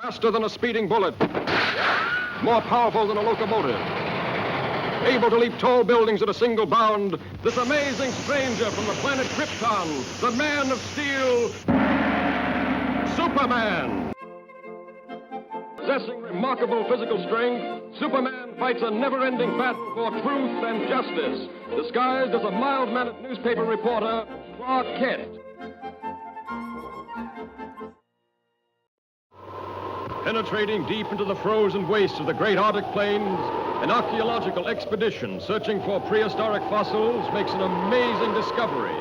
Faster than a speeding bullet. More powerful than a locomotive. Able to leap tall buildings at a single bound, this amazing stranger from the planet Krypton, the Man of Steel, Superman. Possessing remarkable physical strength, Superman fights a never-ending battle for truth and justice, disguised as a mild-mannered newspaper reporter, Clark Kent. Penetrating deep into the frozen wastes of the great Arctic plains, an archaeological expedition searching for prehistoric fossils makes an amazing discovery.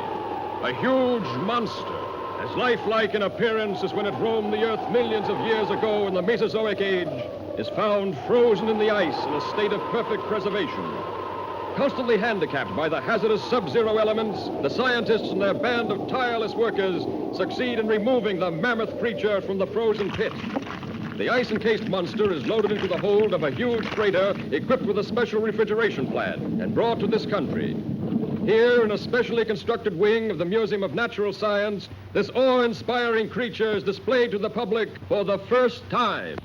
A huge monster, as lifelike in appearance as when it roamed the Earth millions of years ago in the Mesozoic Age, is found frozen in the ice in a state of perfect preservation. Constantly handicapped by the hazardous sub-zero elements, the scientists and their band of tireless workers succeed in removing the mammoth creature from the frozen pit. The ice-encased monster is loaded into the hold of a huge freighter equipped with a special refrigeration plant and brought to this country. Here, in a specially constructed wing of the Museum of Natural Science, this awe-inspiring creature is displayed to the public for the first time.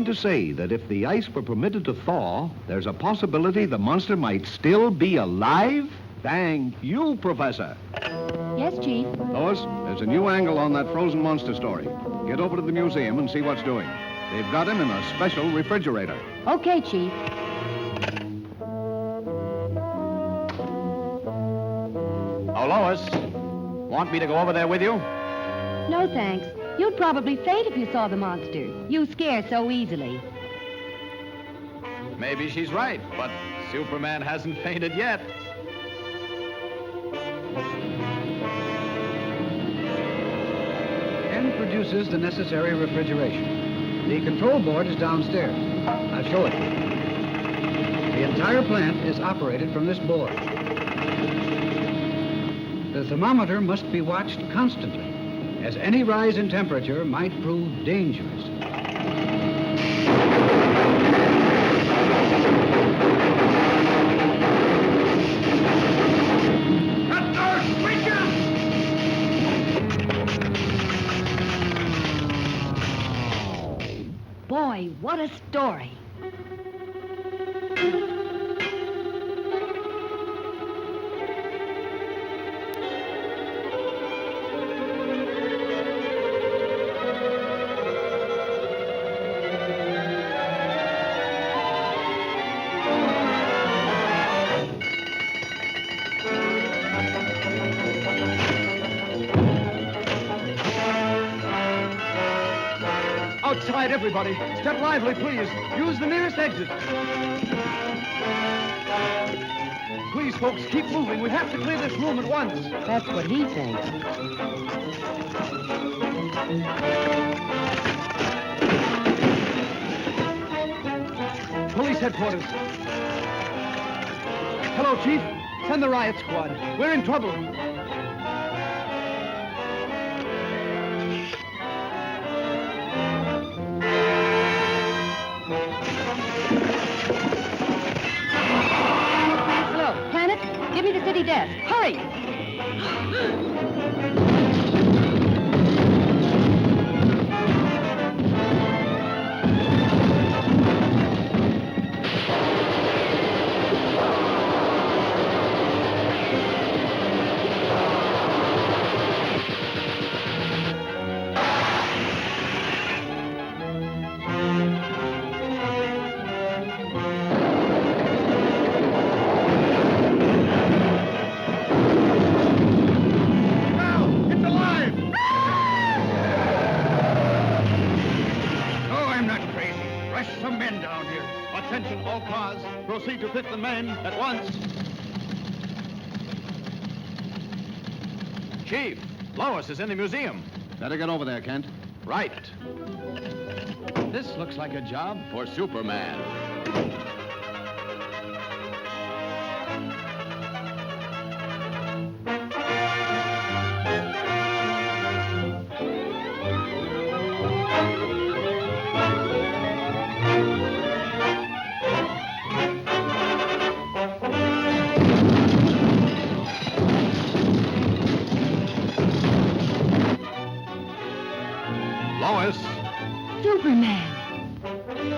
To say that if the ice were permitted to thaw, there's a possibility the monster might still be alive? Thank you, Professor. Yes, Chief. Lois, there's a new angle on that frozen monster story. Get over to the museum and see what's doing. They've got him in a special refrigerator. Okay, Chief. Oh, Lois, want me to go over there with you? No, thanks. You'd probably faint if you saw the monster. You scare so easily. Maybe she's right, but Superman hasn't fainted yet. Ken produces the necessary refrigeration. The control board is downstairs. I'll show it. The entire plant is operated from this board. The thermometer must be watched constantly, as any rise in temperature might prove dangerous. Boy, what a story. Outside, everybody. Step lively, please. Use the nearest exit. Please, folks, keep moving. We have to clear this room at once. That's what he thinks. Police headquarters. Hello, Chief. Send the riot squad. We're in trouble. Give me the city desk. Hurry! Attention all cars. Proceed to fit the men at once. Chief, Lois is in the museum. Better get over there, Kent. Right. This looks like a job for Superman. Lois. Superman.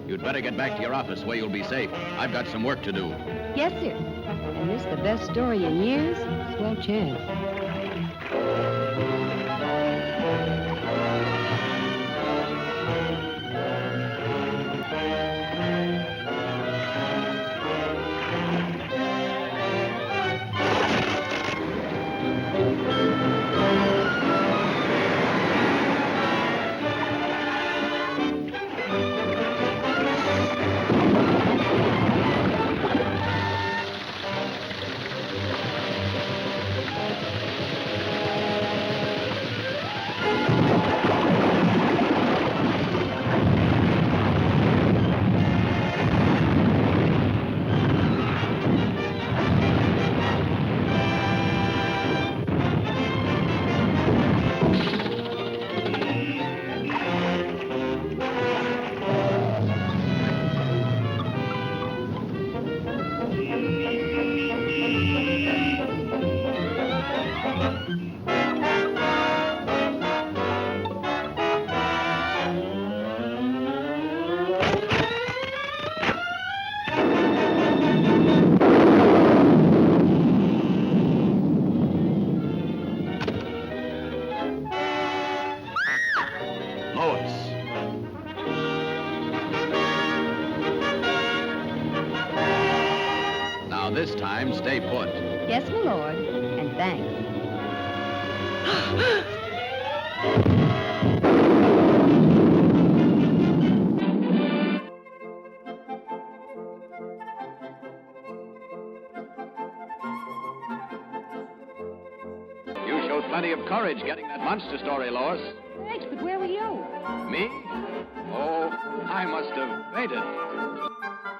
You'd better get back to your office where you'll be safe. I've got some work to do. Yes, sir. And this the best story in years? Swell chance. Lois. Now this time, stay put. Yes, my lord. And thanks. You showed plenty of courage getting that monster story, Lois. Thanks, but where were you? Me? Oh, I must have fainted.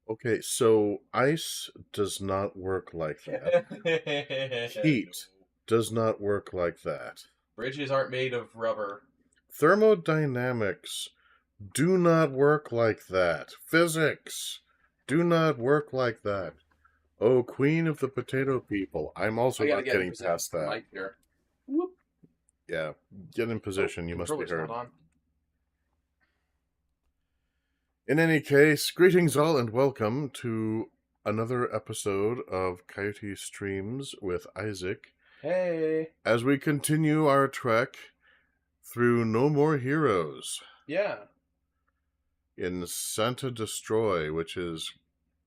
Okay, so ice does not work like that. Heat does not work like that. Bridges aren't made of rubber. Thermodynamics do not work like that. Physics do not work like that. Oh, queen of the potato people. I'm also I gotta not get getting in position past for the that. mic here. Whoop. Yeah, get in position. You must be Controller's heard. not on. In any case, greetings all and welcome to another episode of Coyote Streams with Isaac. Hey. As we continue our trek through No More Heroes Yeah. in Santa Destroy, which is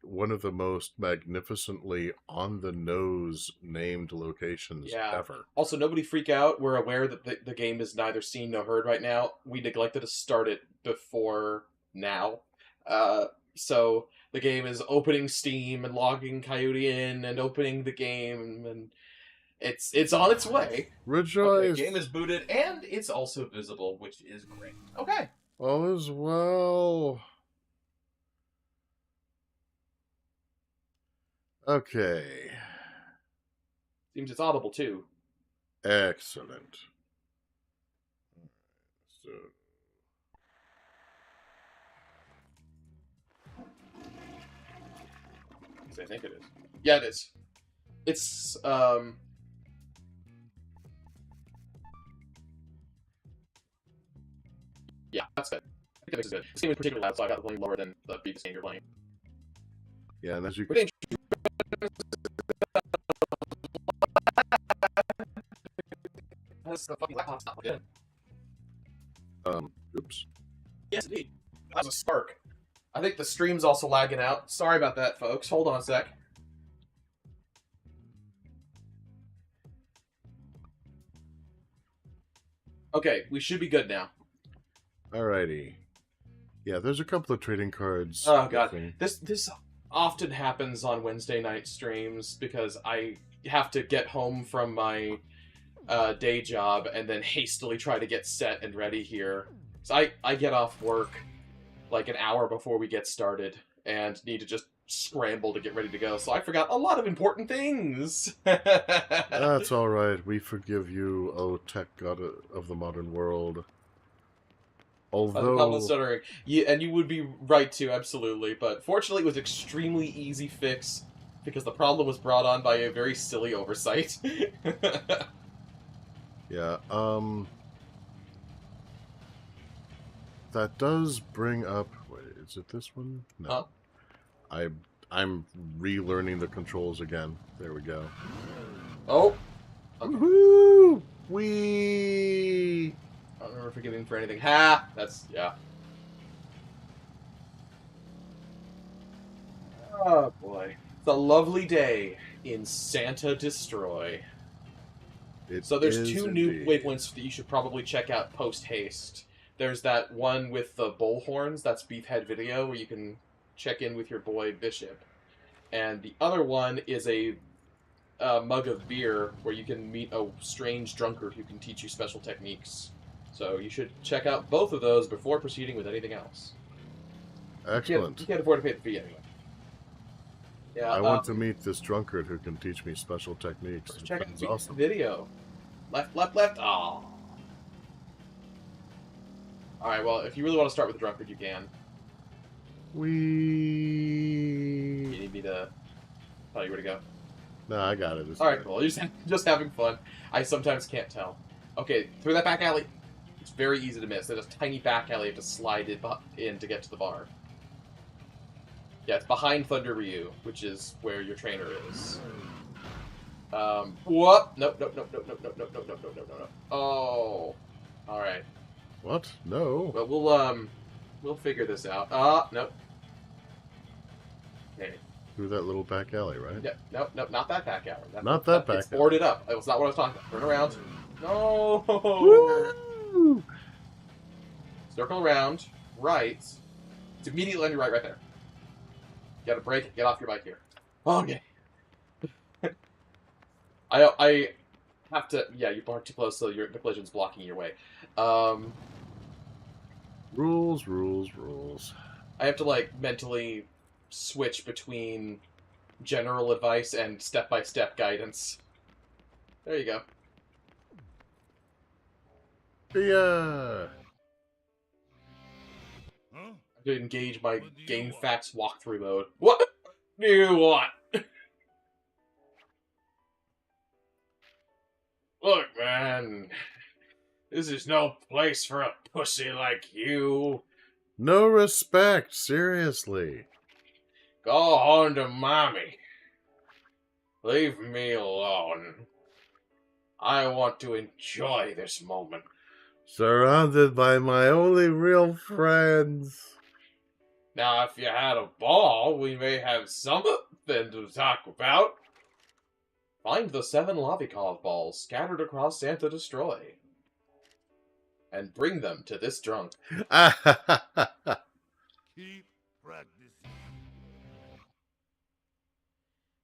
one of the most magnificently on-the-nose named locations Yeah. ever. Also, nobody freak out. We're aware that the game is neither seen nor heard right now. We neglected to start it before now. So the game is opening Steam and logging Coyote in and opening the game, and it's on its way. Rejoice! Okay, game is booted and it's also visible, which is great. Okay. All is well. Okay. Seems it's audible too. Excellent. So, I think it is. Yeah, it is. It's yeah, that's good. I think that makes it good. This game is particularly loud, so I got the volume lower than the previous game you're playing. yeah, and as you Pretty That's the fucking laptop's not plugged in. oops. Yes, indeed. That was a spark. I think the stream's also lagging out. Sorry about that, folks. Hold on a sec. Okay, we should be good now. Alrighty. Yeah, there's a couple of trading cards. Oh god, thing. this often happens on Wednesday night streams because I have to get home from my day job and then hastily try to get set and ready here. So I get off work like an hour before we get started and need to just scramble to get ready to go, so I forgot a lot of important things. That's all right. We forgive you, O tech god of the modern world. Although, Stuttering. And you would be right too, absolutely. But fortunately, it was extremely easy fix because the problem was brought on by a very silly oversight. yeah, that does bring up. Wait, is it this one? No. Huh? I'm relearning the controls again. There we go. Oh. Okay. Woohoo! Whee! I don't remember forgiving for anything. Ha! That's, yeah. Oh, boy. It's a lovely day in Santa Destroy. So there's two new waypoints that you should probably check out post-haste. There's that one with the bullhorns, that's Beefhead Video, where you can check in with your boy Bishop. And the other one is a mug of beer, where you can meet a strange drunkard who can teach you special techniques. So you should check out both of those before proceeding with anything else. Excellent. You can't afford to pay the fee anyway. Yeah, I want to meet this drunkard who can teach me special techniques. Check out That's the awesome. video. Left, left, left. Oh. Alright, well, if you really want to start with the drunkard, you can. You need me to tell you where to go? No, I got it. Alright, cool. You're just having fun. I sometimes can't tell. Okay, through that back alley. It's very easy to miss. There's a tiny back alley you have to slide it in to get to the bar. Yeah, it's behind Thunder Ryu, which is where your trainer is. Whoop! Nope, nope, nope, nope, nope, nope, nope, nope, nope, nope, nope, nope. Oh. Alright. What? No. But we'll figure this out. Nope. Okay. Through that little back alley, right? Yep, nope, nope, not that back alley. Not that back It's boarded up. That was not what I was talking about. Turn around. No! Woo! Circle around. Right. It's immediately on your right there. You gotta brake, get off your bike here. Okay. I have to... Yeah, you parked too close, so the collision's blocking your way. Rules, rules, rules. I have to, like, mentally switch between general advice and step-by-step guidance. There you go. Yeah. I have to engage my game facts walkthrough mode. What do you want? Look, man. This is no place for a pussy like you. No respect, seriously. Go home to mommy. Leave me alone. I want to enjoy this moment. Surrounded by my only real friends. Now, if you had a ball, we may have something to talk about. Find the 7 Lavikov balls scattered across Santa Destroy. And bring them to this drunk. Keep practicing.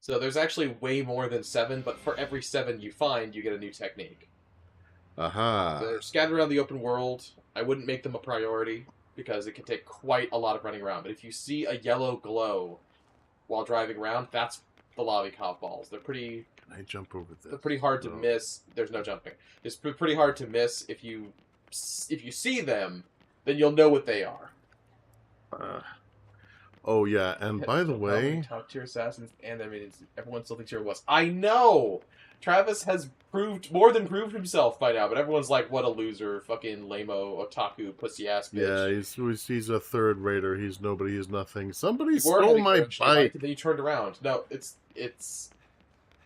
So there's actually way more than 7, but for every 7 you find, you get a new technique. Aha. So they're scattered around the open world. I wouldn't make them a priority, because it can take quite a lot of running around. But if you see a yellow glow while driving around, that's the Lavikov balls. They're pretty... Can I jump over this? They're pretty hard to miss. There's no jumping. It's pretty hard to miss. If you see them, then you'll know what they are. Oh, yeah, and by the way... Top tier assassins, and I mean, everyone still thinks you're a wuss. I know! Travis has more than proved himself by now, but everyone's like, what a loser, fucking lame-o, otaku, pussy-ass bitch. Yeah, he's a third-rater. He's nobody, he's nothing. Somebody You stole my bike! And then you turned around. No, it's...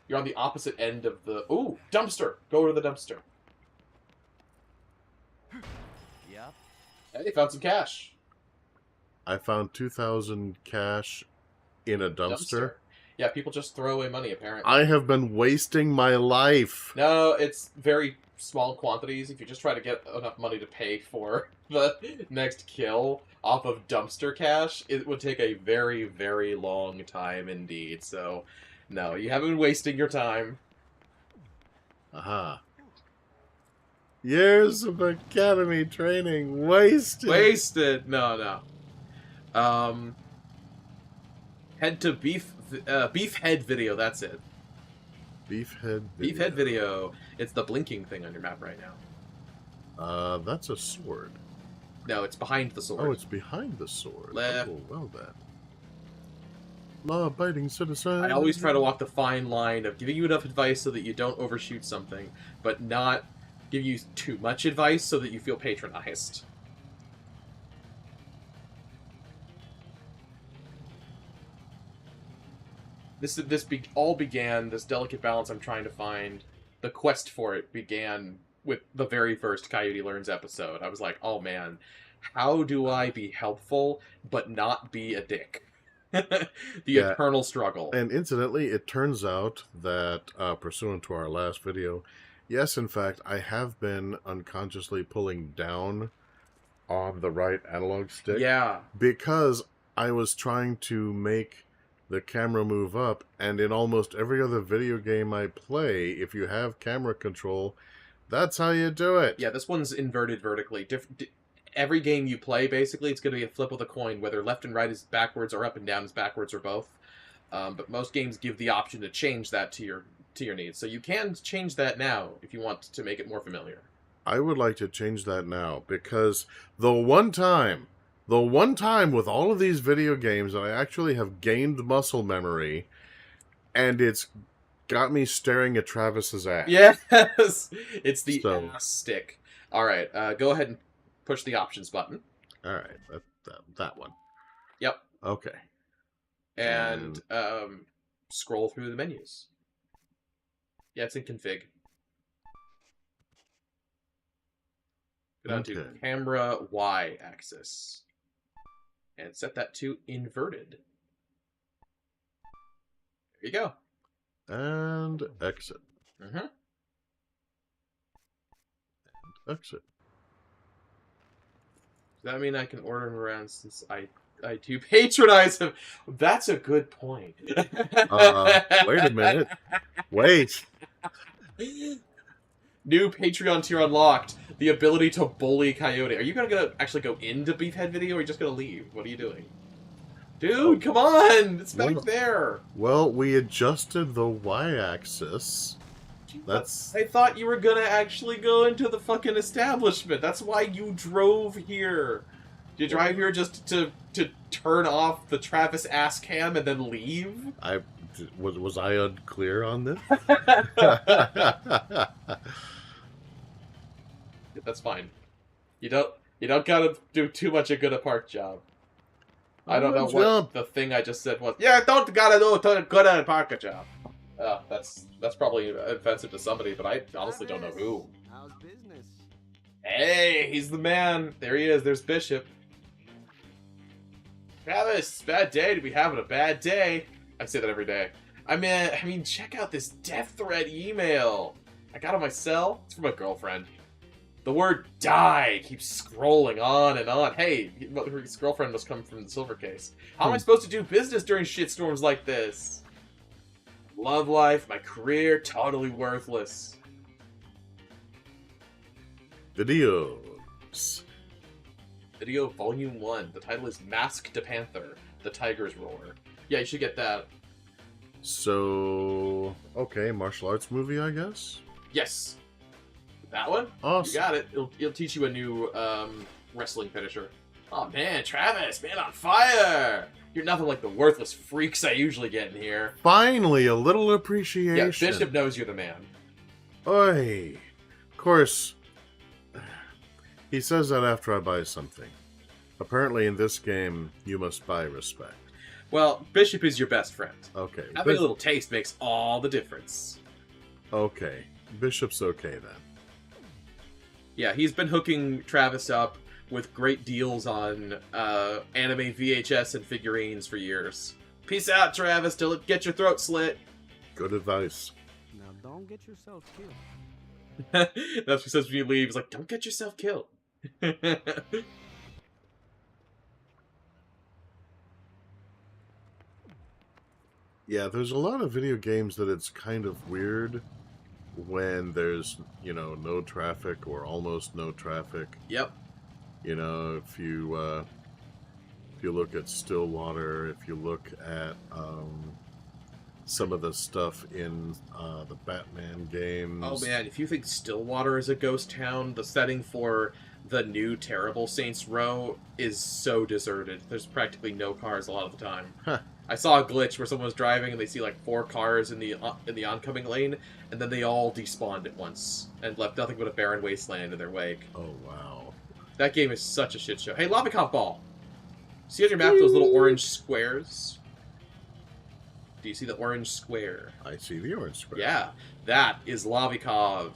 You're on the opposite end of the... Ooh, dumpster! Go to the dumpster. Yep. Hey, found some cash. I found 2,000 cash in a dumpster. Yeah, people just throw away money, apparently. I have been wasting my life. No, it's very small quantities. If you just try to get enough money to pay for the next kill off of dumpster cash, it would take a very, very long time indeed. So, no, you haven't been wasting your time. Aha. Years of academy training wasted. Wasted! No. Head to beef head video. That's it. Beefhead video. Beefhead video. It's the blinking thing on your map right now. That's a sword. No, it's behind the sword. Oh, it's behind the sword. Left. Oh, well then. Law-abiding citizen. I always try to walk the fine line of giving you enough advice so that you don't overshoot something, but not give you too much advice so that you feel patronized. This delicate balance I'm trying to find, the quest for it began with the very first Coyote Learns episode. I was like, oh man, how do I be helpful but not be a dick? The eternal struggle. And incidentally, it turns out that, pursuant to our last video, yes, in fact, I have been unconsciously pulling down on the right analog stick. Yeah. Because I was trying to make the camera move up, and in almost every other video game I play, if you have camera control, that's how you do it. Yeah, this one's inverted vertically. Every game you play, basically, it's going to be a flip of the coin, whether left and right is backwards or up and down is backwards or both. But most games give the option to change that to your needs. So you can change that now if you want to make it more familiar. I would like to change that now, because the one time with all of these video games that I actually have gained muscle memory, and it's got me staring at Travis's ass. Yes! It's the ass stick. Alright, go ahead and push the options button. Alright, that one. Yep. Okay. And scroll through the menus. Yeah, it's in config. Go down to camera Y-axis. And set that to inverted. There you go. And exit. Mm-hmm. And exit. Does that mean I can order him around since I do patronize him? That's a good point. Wait a minute. Wait. New Patreon tier unlocked. The ability to bully Coyote. Are you gonna actually go into Beefhead video, or are you just gonna leave? What are you doing? Dude, come on! It's back there! Well, we adjusted the Y-axis. That's... I thought you were gonna actually go into the fucking establishment. That's why you drove here. Did you drive here just to turn off the Travis ass cam and then leave? Was I unclear on this? That's fine. You don't gotta do too much a good a park job. I don't know what the thing I just said was. Yeah, don't gotta do a good a park job. That's probably offensive to somebody, but I honestly don't know who. How's business? Hey, he's the man. There he is. There's Bishop. Travis, bad day to be having a bad day. I say that every day. I mean, check out this death threat email. I got on my cell. It's from a girlfriend. The word die keeps scrolling on and on. Hey, his girlfriend must come from the silver case. How am I supposed to do business during shitstorms like this? Love life, my career, totally worthless. Videos. Video Volume 1. The title is Mask to Panther, The Tiger's Roar. Yeah, you should get that. So, okay, martial arts movie, I guess? Yes. That one? Awesome. You got it. It'll teach you a new wrestling finisher. Oh man, Travis, man on fire! You're nothing like the worthless freaks I usually get in here. Finally, a little appreciation. Yeah, Bishop knows you're the man. Oi. Of course, he says that after I buy something. Apparently in this game, you must buy respect. Well, Bishop is your best friend. Okay. Having a little taste makes all the difference. Okay. Bishop's okay then. Yeah, he's been hooking Travis up with great deals on anime VHS and figurines for years. Peace out, Travis, till it get your throat slit. Good advice. Now don't get yourself killed. That's what he says when you leave. He's like, don't get yourself killed. Yeah, there's a lot of video games that it's kind of weird when there's, no traffic or almost no traffic. Yep. If you, If you look at Stillwater, if you look at some of the stuff in the Batman games. Oh man, if you think Stillwater is a ghost town, the setting for the new terrible Saints Row is so deserted. There's practically no cars a lot of the time. Huh. I saw a glitch where someone was driving and they see like 4 cars in the oncoming lane, and then they all despawned at once and left nothing but a barren wasteland in their wake. Oh wow. That game is such a shit show. Hey, Lavacop Ball! See on your map those little orange squares? Do you see the orange square? I see the orange square. Yeah, that is Lavikov.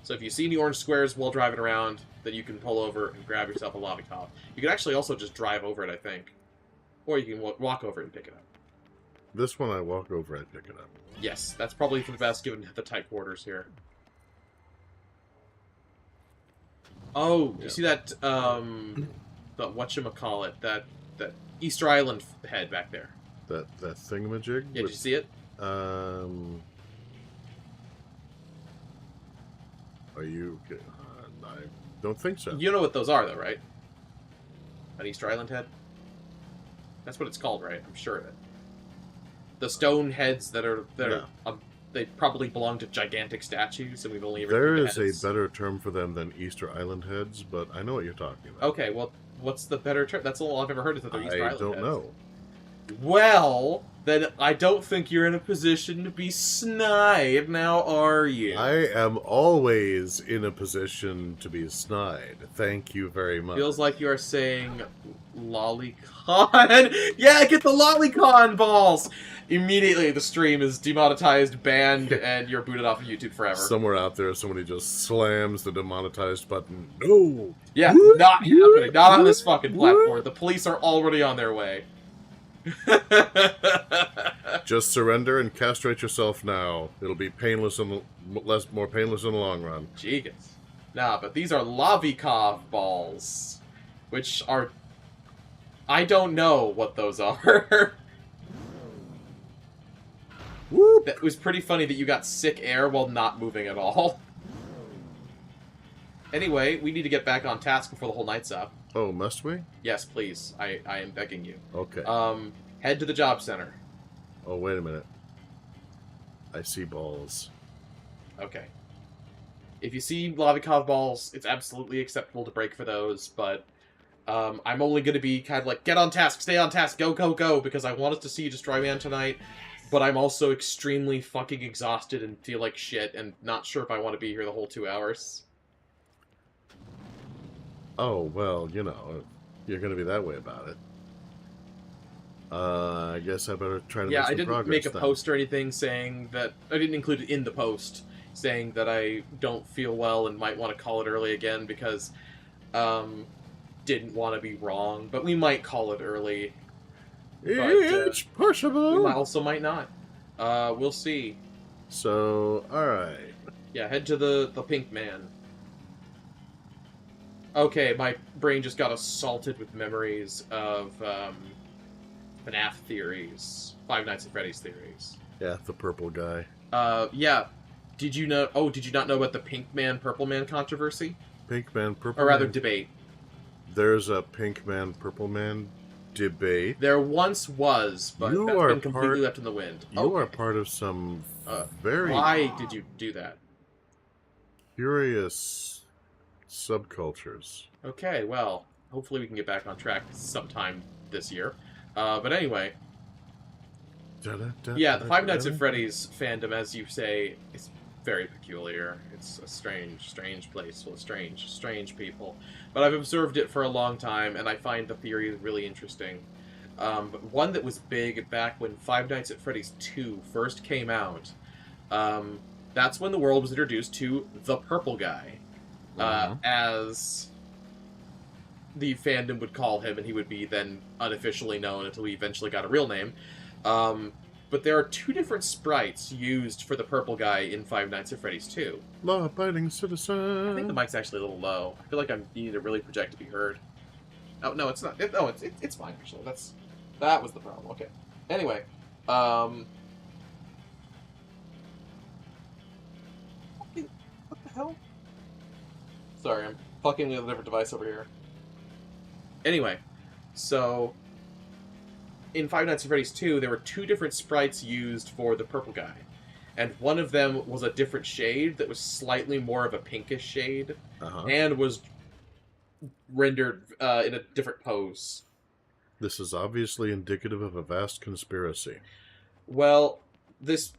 So if you see any orange squares while driving around, then you can pull over and grab yourself a Lavikov. You can actually also just drive over it, I think. Or you can walk over it and pick it up. This one I walk over and pick it up. Yes, that's probably for the best given the tight quarters here. Oh, you see that, the whatchamacallit, that Easter Island head back there? That thingamajig? Yeah, did you see it? Are you... I don't think so. You know what those are, though, right? An Easter Island head? That's what it's called, right? I'm sure of it. The stone heads that are they probably belong to gigantic statues, and we've only ever There seen the is heads. a better term for them than Easter Island heads, but I know what you're talking about. Okay, well, what's the better term? That's all I've ever heard is that they're Easter I Island don't heads. know. Well, then I don't think you're in a position to be snide, now are you? I am always in a position to be snide. Thank you very much. Feels like you are saying lolicon. Yeah, get the lolicon balls! Immediately, the stream is demonetized, banned, and you're booted off of YouTube forever. Somewhere out there, somebody just slams the demonetized button. No! Yeah, not happening. Not on this fucking platform. The police are already on their way. Just surrender and castrate yourself now. It'll be painless and more painless in the long run. Jeez. Nah, but these are Lavikov balls, which are... I don't know what those are. Whoop! It was pretty funny that you got sick air while not moving at all. Anyway, we need to get back on task before the whole night's up. Oh, must we? Yes, please. I am begging you. Okay. Head to the job center. Oh, wait a minute. I see balls. Okay. If you see Lavikov balls, it's absolutely acceptable to break for those, but I'm only going to be kind of like, get on task, stay on task, go, go, go, because I want us to see Destroyman tonight, but I'm also extremely fucking exhausted and feel like shit and not sure if I want to be here the whole 2 hours. Oh, well, you know, you're going to be that way about it. I guess I better try to make some progress. Yeah, I didn't make a then. post or anything saying that... I didn't include it in the post, saying that I don't feel well and might want to call it early again because... didn't want to be wrong, but we might call it early. It's possible. We also might not. We'll see. So, alright. Yeah, head to the Pink Man. Okay, my brain just got assaulted with memories of FNAF theories. Five Nights at Freddy's theories. Yeah, the purple guy. Yeah. Did you know? Oh, did you not know about the Pink Man, Purple Man controversy? Pink Man, Purple Or rather, Man. debate. There's a Pink Man, Purple Man debate. There once was, but You that's are been completely part- left in the wind. You are part of some very Why did you do that? curious subcultures. Okay, well, hopefully we can get back on track sometime this year. But anyway, yeah, the Five Nights at Freddy's fandom, as you say, is very peculiar. It's a strange, strange place full of strange, strange people. But I've observed it for a long time, and I find the theory really interesting. But one that was big back when Five Nights at Freddy's 2 first came out, that's when the world was introduced to the Purple Guy, as the fandom would call him, and he would be then unofficially known until he eventually got a real name. But there are two different sprites used for the Purple Guy in Five Nights at Freddy's 2. Law-abiding citizen. I think the mic's actually a little low. I feel like I need to really project to be heard. Oh, no, it's not. It's fine, actually. That was the problem. Okay. Anyway, what the hell? Sorry, I'm fucking with a different device over here. Anyway, so in Five Nights at Freddy's 2, there were 2 different sprites used for the purple guy. And one of them was a different shade that was slightly more of a pinkish shade, and was rendered in a different pose. This is obviously indicative of a vast conspiracy. Well, this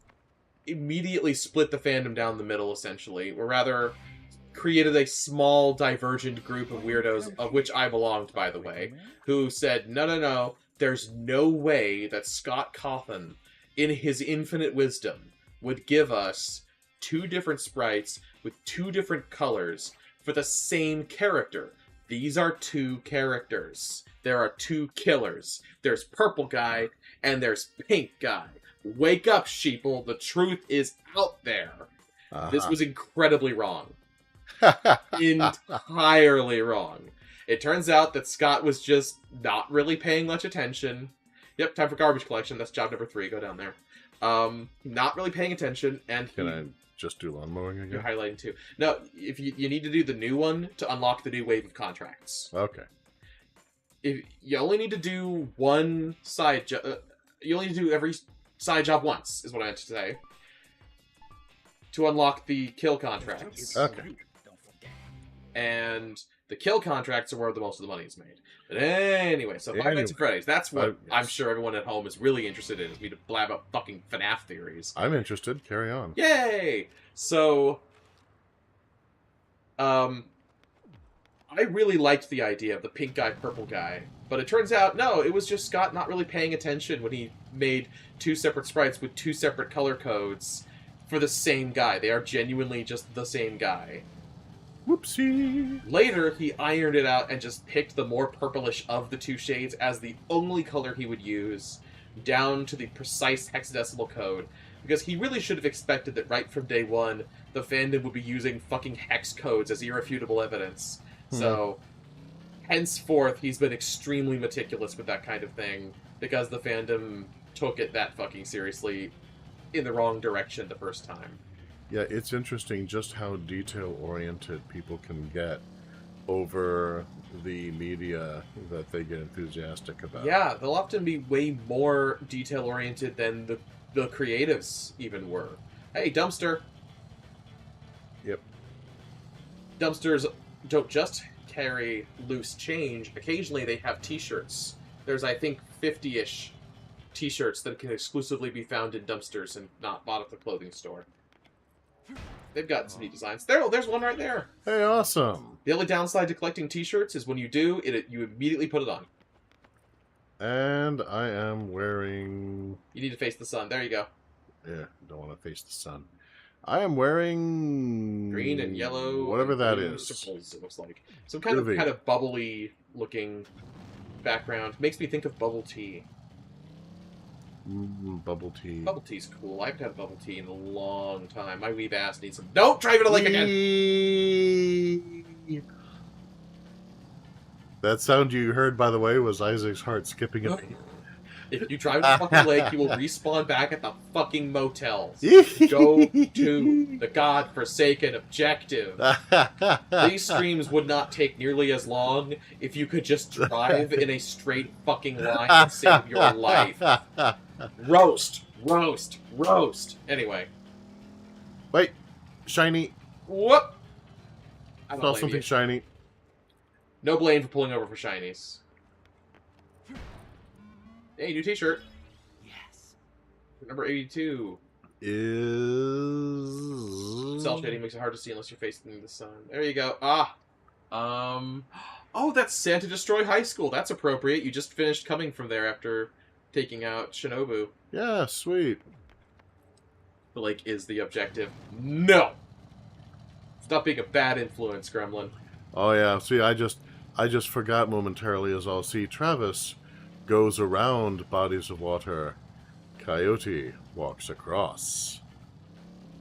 immediately split the fandom down the middle, essentially, or rather created a small divergent group of weirdos, of which I belonged, by the way, who said, no, there's no way that Scott Cawthon, in his infinite wisdom, would give us 2 different sprites with 2 different colors for the same character. These are 2 characters. There are 2 killers. There's Purple Guy, and there's Pink Guy. Wake up, sheeple. The truth is out there. This was incredibly wrong. Entirely wrong. It turns out that Scott was just not really paying much attention. Yep, time for garbage collection. That's job number 3. Go down there. Not really paying attention, and Can I just do lawn mowing again? You're highlighting 2. No, if you need to do the new one to unlock the new wave of contracts. Okay. If you only need to do one side job, you only need to do every side job once, is what I meant to say, to unlock the kill contracts. Okay. And the kill contracts are where the most of the money is made. But anyway, so Five Nights at Freddy's, that's what I'm sure everyone at home is really interested in, is me to blab up fucking FNAF theories. I'm interested. Carry on. Yay! So, I really liked the idea of the pink guy, purple guy, but it turns out, no, it was just Scott not really paying attention when he made 2 separate sprites with 2 separate color codes for the same guy. They are genuinely just the same guy. Whoopsie! Later, he ironed it out and just picked the more purplish of the 2 shades as the only color he would use, down to the precise hexadecimal code, because he really should have expected that right from day one, the fandom would be using fucking hex codes as irrefutable evidence. So, henceforth, he's been extremely meticulous with that kind of thing, because the fandom took it that fucking seriously in the wrong direction the first time. Yeah, it's interesting just how detail-oriented people can get over the media that they get enthusiastic about. Yeah, they'll often be way more detail-oriented than the creatives even were. Hey, dumpster! Yep. Dumpsters don't just carry loose change. Occasionally they have t-shirts. There's, I think, 50-ish t-shirts that can exclusively be found in dumpsters and not bought at the clothing store. They've got some neat designs. There's one right there. Hey, awesome. The only downside to collecting t-shirts is when you do, you immediately put it on. And I am wearing... You need to face the sun. There you go. Yeah, don't want to face the sun. I am wearing... Green and yellow. Whatever that blue is. circles, it looks like. Some kind of bubbly looking background. Makes me think of bubble tea. Bubble tea. Bubble tea's cool. I haven't had bubble tea in a long time. My weeb ass needs some. Don't drive it a lake again! That sound you heard, by the way, was Isaac's heart skipping a beat. If you drive to the fucking lake, you will respawn back at the fucking motels. Go to the godforsaken objective. These streams would not take nearly as long if you could just drive in a straight fucking line and save your life. Roast, roast, roast. Anyway. Wait, shiny. Whoop! I Saw something shiny. No blame for pulling over for shinies. Hey, new t-shirt. Yes. Number 82. Is... Cell shading makes it hard to see unless you're facing the sun. There you go. Oh, that's Santa Destroy High School. That's appropriate. You just finished coming from there after taking out Shinobu. Yeah, sweet. The lake is the objective. No! Stop being a bad influence, Gremlin. Oh yeah, see, I just forgot momentarily as I'll see Travis goes around bodies of water. Coyote walks across.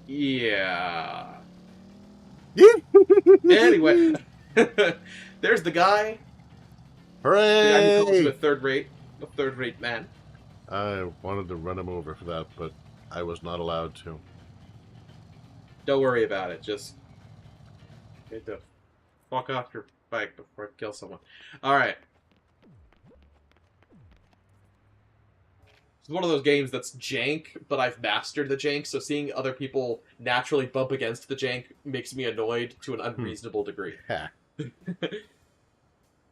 Yeah. Anyway, there's the guy. Hooray! The guy who calls you a third rate man. I wanted to run him over for that, but I was not allowed to. Don't worry about it. Just get the fuck off your bike before I kill someone. All right. one of those games that's jank, but I've mastered the jank, so seeing other people naturally bump against the jank makes me annoyed to an unreasonable degree. Ha.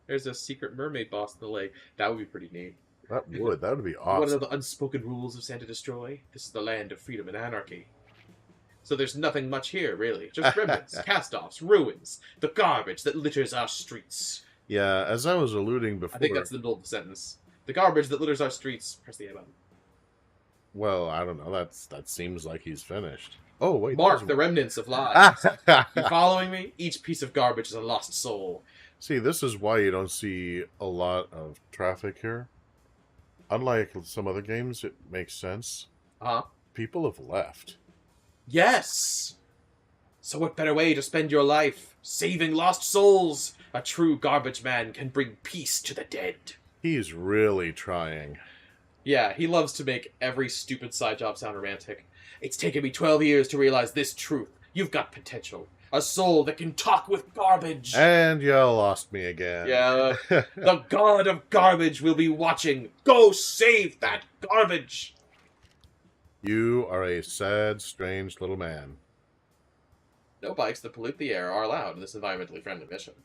There's a secret mermaid boss in the lake. That would be pretty neat. That would be You want to know awesome. the unspoken rules of Santa Destroy? This is the land of freedom and anarchy. So there's nothing much here, really. Just remnants, cast-offs, ruins, the garbage that litters our streets. Yeah, as I was alluding before. I think that's the middle of the sentence. The garbage that litters our streets. Press the A button. Well, I don't know. That seems like he's finished. Oh wait, Mark there's the remnants of lives. You one. following me? Each piece of garbage is a lost soul. See, this is why you don't see a lot of traffic here. Unlike some other games, it makes sense. Uh-huh. People have left. Yes! So what better way to spend your life? Saving lost souls! A true garbage man can bring peace to the dead. He's really trying. Yeah, he loves to make every stupid side job sound romantic. It's taken me 12 years to realize this truth. You've got potential. A soul that can talk with garbage. And you lost me again. Yeah, the god of garbage will be watching. Go save that garbage! You are a sad, strange little man. No bikes that pollute the air are allowed in this environmentally friendly mission.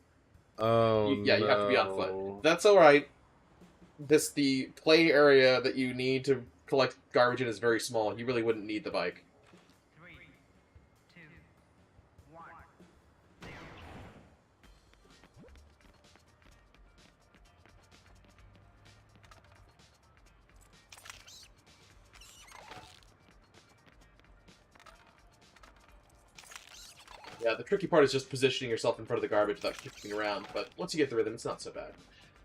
Oh, You have to be on no. foot. That's alright. The play area that you need to collect garbage in is very small. You really wouldn't need the bike. Yeah, the tricky part is just positioning yourself in front of the garbage without kicking around, but once you get the rhythm, it's not so bad.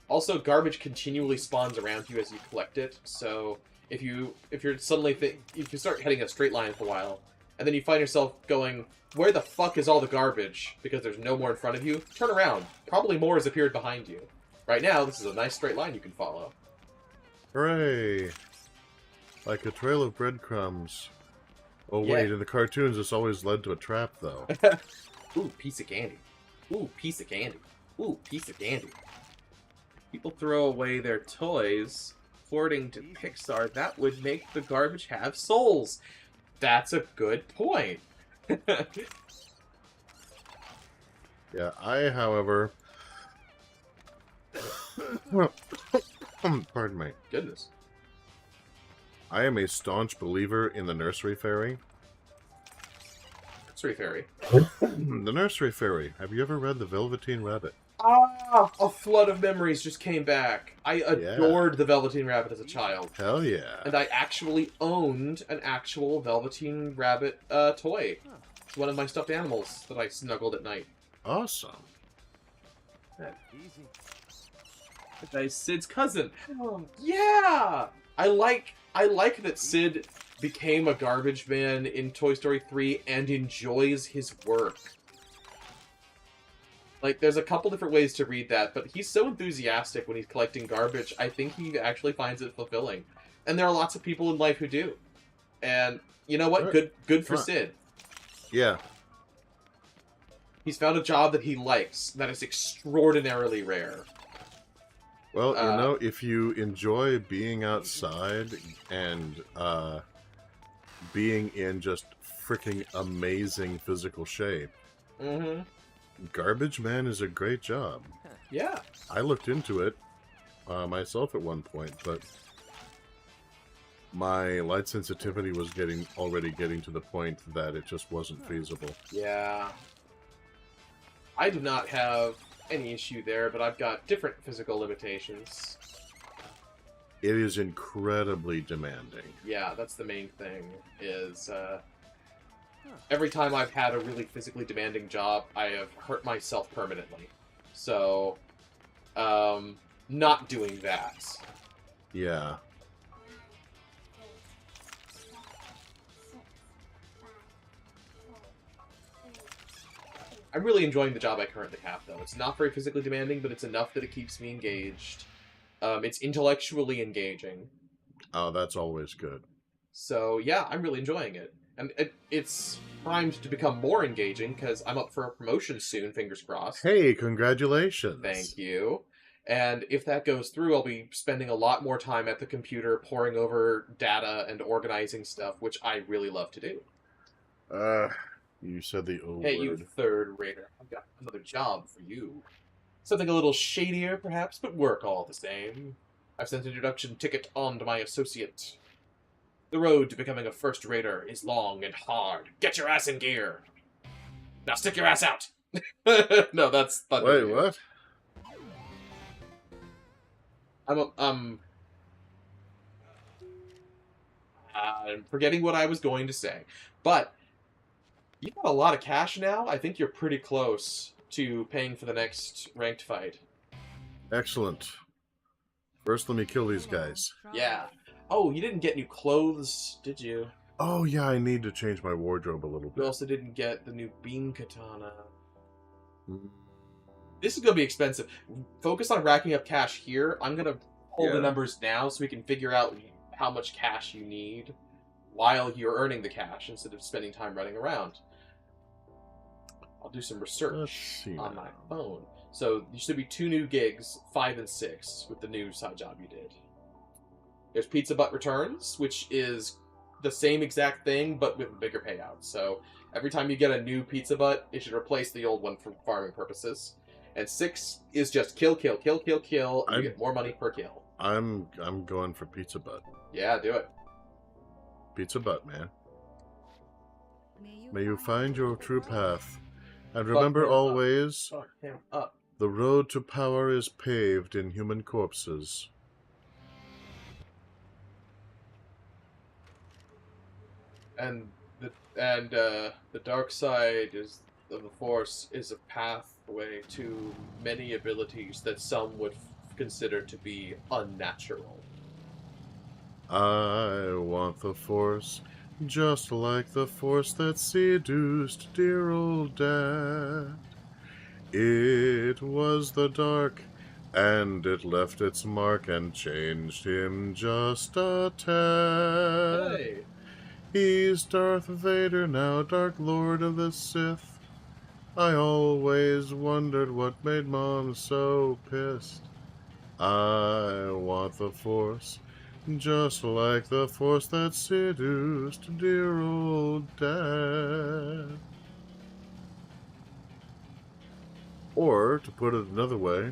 Also, garbage continually spawns around you as you collect it, so if you start heading a straight line for a while, and then you find yourself going, where the fuck is all the garbage? Because there's no more in front of you, turn around. Probably more has appeared behind you. Right now, this is a nice straight line you can follow. Hooray! Like a trail of breadcrumbs. Oh Yeah. wait, in the cartoons this always led to a trap, though. Ooh, piece of candy. Ooh, piece of candy. Ooh, piece of candy. People throw away their toys. According to Pixar, that would make the garbage have souls. That's a good point. Yeah, I, however... Pardon me. Goodness. I am a staunch believer in the nursery fairy. Nursery fairy. The nursery fairy. Have you ever read The Velveteen Rabbit? Ah! A flood of memories just came back. I adored the Velveteen Rabbit as a child. Hell yeah. And I actually owned an actual Velveteen Rabbit toy. It's one of my stuffed animals that I snuggled at night. Awesome. Easy. That guy's Sid's cousin. Yeah! I like that Sid became a garbage man in Toy Story 3 and enjoys his work. Like, there's a couple different ways to read that, but he's so enthusiastic when he's collecting garbage, I think he actually finds it fulfilling. And there are lots of people in life who do. And, you know what? Good for Sid. Yeah. He's found a job that he likes. That is extraordinarily rare. Well, you know, if you enjoy being outside and being in just freaking amazing physical shape, Mm-hmm. Garbage Man is a great job. Yeah. I looked into it myself at one point, but my light sensitivity was already getting to the point that it just wasn't feasible. Yeah. I do not have any issue there, but I've got different physical limitations. It is incredibly demanding. Yeah, that's the main thing, is, every time I've had a really physically demanding job, I have hurt myself permanently. So, not doing that. Yeah. I'm really enjoying the job I currently have, though. It's not very physically demanding, but it's enough that it keeps me engaged. It's intellectually engaging. Oh, that's always good. So, yeah, I'm really enjoying it. And it's primed to become more engaging, because I'm up for a promotion soon, fingers crossed. Hey, congratulations. Thank you. And if that goes through, I'll be spending a lot more time at the computer poring over data and organizing stuff, which I really love to do. You said the O Hey, word. you third rater. I've got another job for you. Something a little shadier, perhaps, but work all the same. I've sent an introduction ticket on to my associate. The road to becoming a first rater is long and hard. Get your ass in gear. Now stick your ass out. No, that's Thunder. Wait, what? I'm forgetting what I was going to say. But you got a lot of cash now. I think you're pretty close to paying for the next ranked fight. Excellent. First, let me kill these guys. Yeah. Oh, you didn't get new clothes, did you? Oh, yeah, I need to change my wardrobe a little You bit. also didn't get the new beam katana. Mm. This is going to be expensive. Focus on racking up cash here. I'm going to pull the numbers now so we can figure out how much cash you need while you're earning the cash instead of spending time running around. I'll do some research on my phone. So there should be 2 new gigs, 5 and 6, with the new side job you did. There's Pizza Butt Returns, which is the same exact thing, but with bigger payouts. So every time you get a new Pizza Butt, it should replace the old one for farming purposes. And 6 is just kill, kill, kill, kill, kill, and you get more money per kill. I'm going for Pizza Butt. Yeah, do it. Pizza Butt, man. May you find your true path. And remember always, Fuck him up. the road to power is paved in human corpses. And the dark side of the Force is a pathway to many abilities that some would consider to be unnatural. I want the Force, just like the Force that seduced dear old Dad. It was the dark, and it left its mark and changed him just a tad. Hey. He's Darth Vader now, Dark Lord of the Sith. I always wondered what made Mom so pissed. I want the Force, just like the Force that seduced dear old Dad. Or, to put it another way,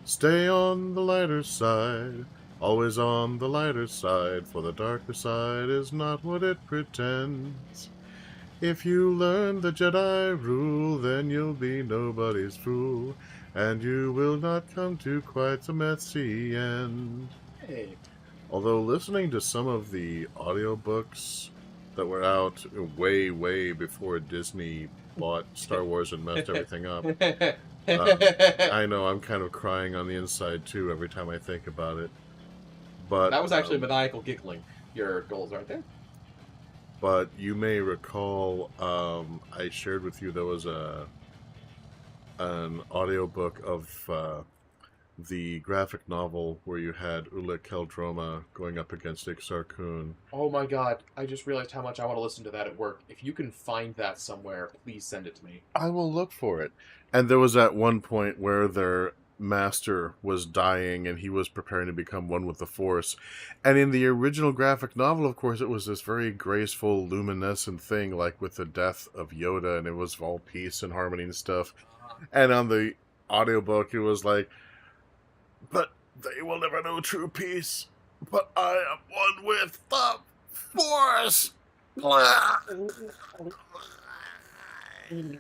stay on the lighter side, always on the lighter side, for the darker side is not what it pretends. If you learn the Jedi rule, then you'll be nobody's fool, and you will not come to quite the messy end. Hey. Although listening to some of the audiobooks that were out way, way before Disney bought Star Wars and messed everything up, I know I'm kind of crying on the inside too every time I think about it. But that was actually maniacal giggling. Your goals aren't there. But you may recall, I shared with you there was an audiobook of the graphic novel where you had Ulla Keldroma going up against Ixar Kun. Oh my god, I just realized how much I want to listen to that at work. If you can find that somewhere, please send it to me. I will look for it. And there was at one point where their master was dying and he was preparing to become one with the Force. And in the original graphic novel, of course, it was this very graceful, luminescent thing, like with the death of Yoda, and it was all peace and harmony and stuff. And on the audiobook, it was like, but they will never know true peace, but I am one with the Force! Yeah. And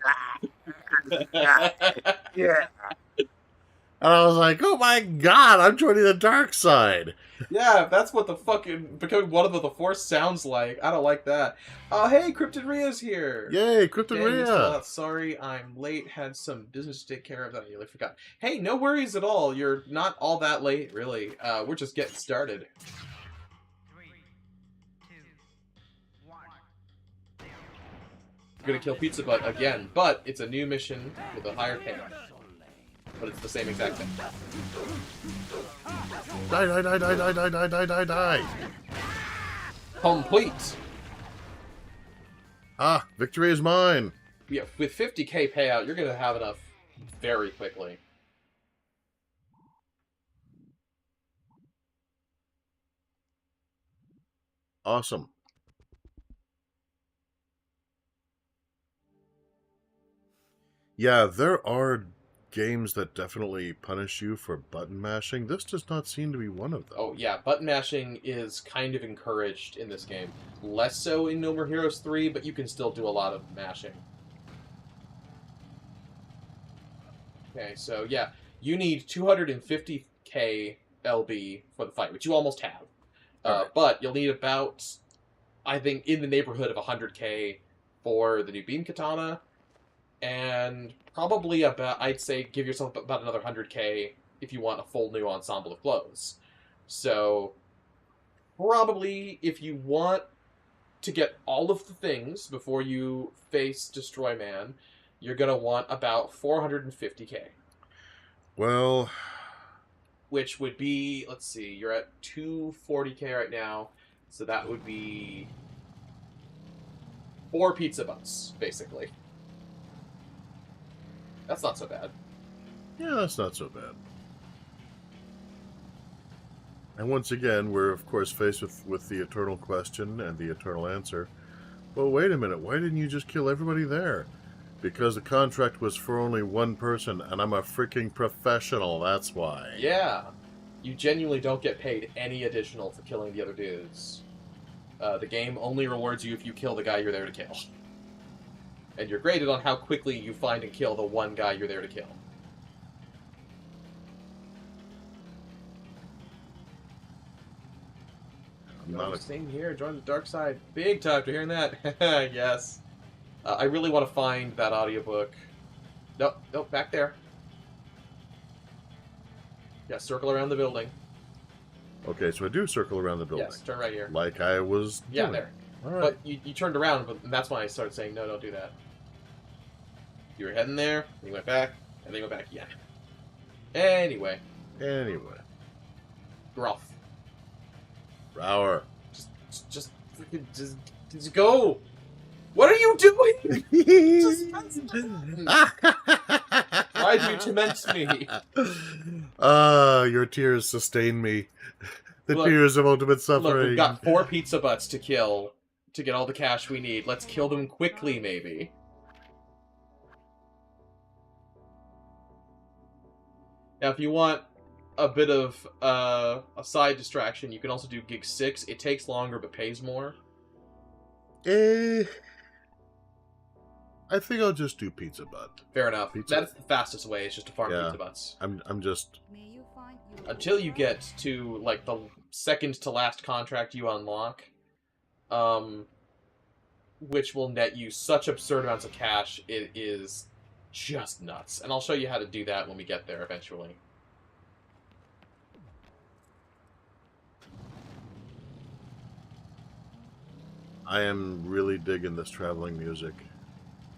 I was like, oh my god, I'm joining the dark side. Yeah, that's what the fucking becoming one of the Force sounds like. I don't like that. Oh, hey, Krypton Ria's here. Yay, Krypton Ria. Sorry, I'm late. Had some business to take care of that I nearly forgot. Hey, no worries at all. You're not all that late, really. We're just getting started. 3, 2, 1. We're gonna kill Pizza Butt again, but it's a new mission with a higher payout. But it's the same exact thing. Die, die, die, die, die, die, die, die, die, die. Complete! Ah, victory is mine. Yeah, with 50k payout, you're gonna have enough very quickly. Awesome. Yeah, there are games that definitely punish you for button mashing. This does not seem to be one of them. Oh, yeah, button mashing is kind of encouraged in this game. Less so in No More Heroes 3, but you can still do a lot of mashing. Okay, so yeah, you need 250k LB for the fight, which you almost have. Right. But you'll need about, I think, in the neighborhood of 100k for the new beam katana, and probably about, I'd say, give yourself about another 100k if you want a full new ensemble of clothes. So, probably, if you want to get all of the things before you face Destroyman, you're going to want about 450k. Well, which would be, let's see, you're at 240k right now, so that would be 4 pizza butts, basically. That's not so bad. yeah, that's not so bad. And once again, we're of course faced with the eternal question and the eternal answer. Well, wait a minute, why didn't you just kill everybody there? Because the contract was for only one person, and I'm a freaking professional, that's why. Yeah. You genuinely don't get paid any additional for killing the other dudes. The game only rewards you if you kill the guy you're there to kill. And you're graded on how quickly you find and kill the one guy you're there to kill. Staying here, join the dark side. Big time after hearing that. Yes. I really want to find that audiobook. Nope, nope, back there. Yeah, circle around the building. Okay, so I do circle around the building. Yes, turn right here. Like I was Yeah, doing. there. All right. But you turned around, and that's when I started saying, no, don't do that. You were heading there, and you went back, and then you went back again. Anyway. Anyway. Gruff. Rower. Just freaking, just go! What are you doing? Why do you torment me? Your tears sustain me. The Look, tears of ultimate Look, suffering. we've got 4 pizza butts to kill to get all the cash we need. Let's kill them quickly, maybe. Now, if you want a bit of a side distraction, you can also do Gig 6. It takes longer, but pays more. I think I'll just do Pizza Butt. Fair enough. Pizza. That's the fastest way, is just to farm Yeah. pizza butts. I'm just... Until you get to, like, the second to last contract you unlock, which will net you such absurd amounts of cash, it is just nuts. And I'll show you how to do that when we get there eventually. I am really digging this traveling music.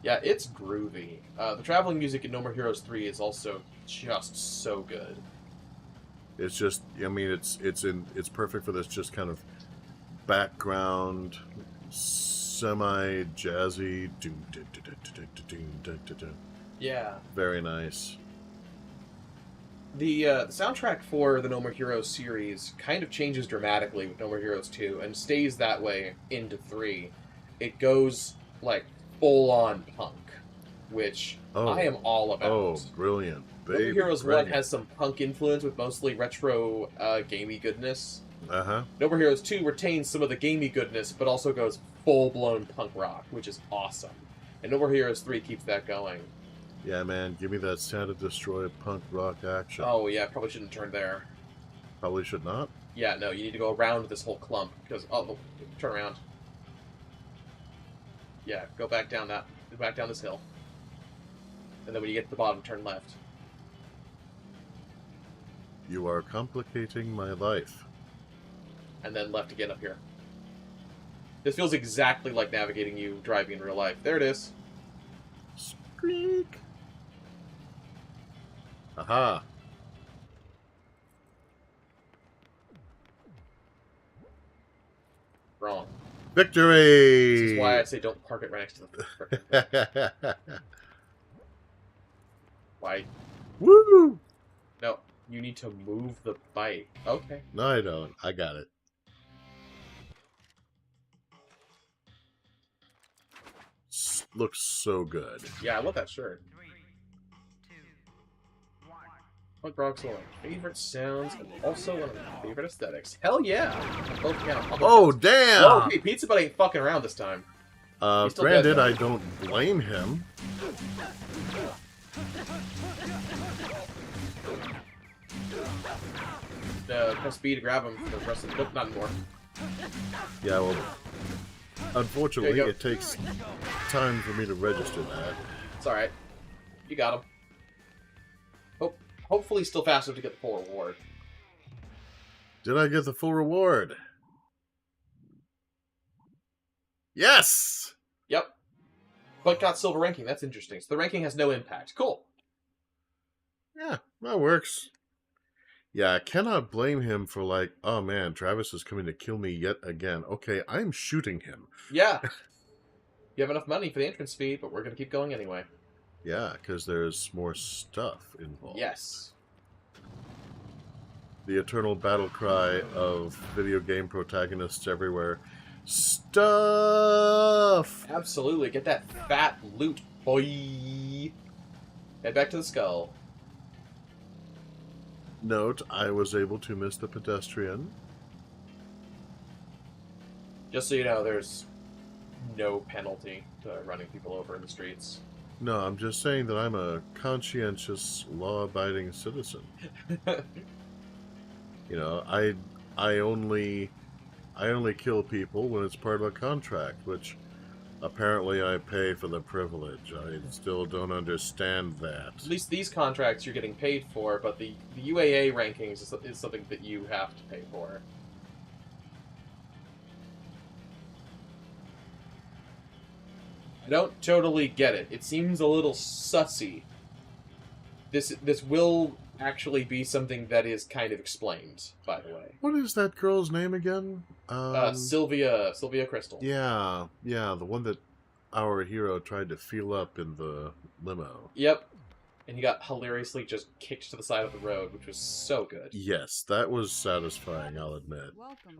Yeah, it's groovy. The traveling music in No More Heroes 3 is also just so good. It's just, I mean, it's perfect for this just kind of background, semi-jazzy. Yeah. Very nice. The soundtrack for the No More Heroes series kind of changes dramatically with No More Heroes 2 and stays that way into 3. It goes, like, full-on punk, which I am all about. Oh, brilliant. No More Heroes 1 has some punk influence with mostly retro gamey goodness. Uh-huh. No More Heroes 2 retains some of the gamey goodness, but also goes full-blown punk rock, which is awesome. And No More Heroes 3 keeps that going. Yeah, man, give me that Santa Destroy punk rock action. Oh, yeah, probably shouldn't turn there. Probably should not. Yeah, no, you need to go around this whole clump, because, oh, turn around. Yeah, go back down this hill. And then when you get to the bottom, turn left. You are complicating my life. And then left again up here. This feels exactly like navigating you driving in real life. There it is. Squeak. Aha. Wrong. Victory! This is why I say don't park it right next to the... Why? Woo! No, you need to move the bike. Okay. No, I don't. I got it. looks so good. Yeah, I love that shirt. 3, 2, 1. Punk rock's one of my favorite sounds and also one of my favorite aesthetics. Hell yeah! Both count. Oh, damn! Whoa, hey, Pizza Butt ain't fucking around this time. He's still dead, Granted, though. I don't blame him. Press B to grab him for the rest of the... Nope, not anymore. Yeah, well, unfortunately, There you go. it takes time for me to register that. It's alright. You got him. Hopefully still fast enough to get the full reward. Did I get the full reward? Yes! Yep. But got silver ranking. That's interesting. So the ranking has no impact. Cool. Yeah, that works. Yeah, I cannot blame him for like, oh man, Travis is coming to kill me yet again. Okay, I'm shooting him. Yeah. You have enough money for the entrance fee, but we're going to keep going anyway. Yeah, because there's more stuff involved. Yes. The eternal battle cry of video game protagonists everywhere. Stuff! Absolutely. Get that fat loot, boy. Head back to the skull. Note, I was able to miss the pedestrian. Just so you know, there's no penalty to running people over in the streets. No, I'm just saying that I'm a conscientious, law-abiding citizen. You know, I only kill people when it's part of a contract, which apparently I pay for the privilege. I still don't understand that. At least these contracts you're getting paid for, but the UAA rankings is something that you have to pay for. I don't totally get it. It seems a little sussy. This will actually be something that is kind of explained, by the way. What is that girl's name again? Sylvia Crystal. Yeah, the one that our hero tried to feel up in the limo. Yep. And he got hilariously just kicked to the side of the road, which was so good. Yes, that was satisfying, I'll admit. Welcome.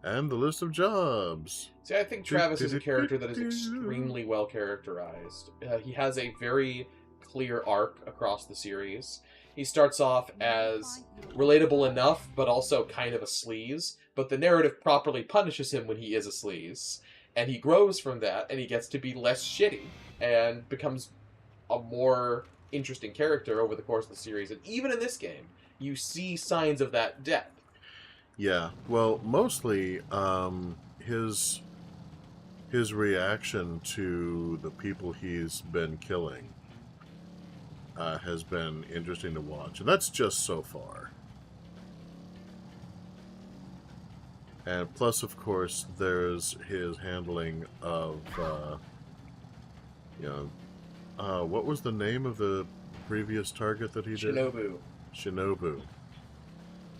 And the list of jobs. See, I think Travis is a character that is extremely well characterized. He has a very clear arc across the series. He starts off as relatable enough, but also kind of a sleaze. But the narrative properly punishes him when he is a sleaze. And he grows from that, and he gets to be less shitty, and becomes a more interesting character over the course of the series. And even in this game, you see signs of that depth. Yeah, well, mostly his reaction to the people he's been killing has been interesting to watch, and that's just so far. And plus, of course, there's his handling of, what was the name of the previous target that he did? Shinobu.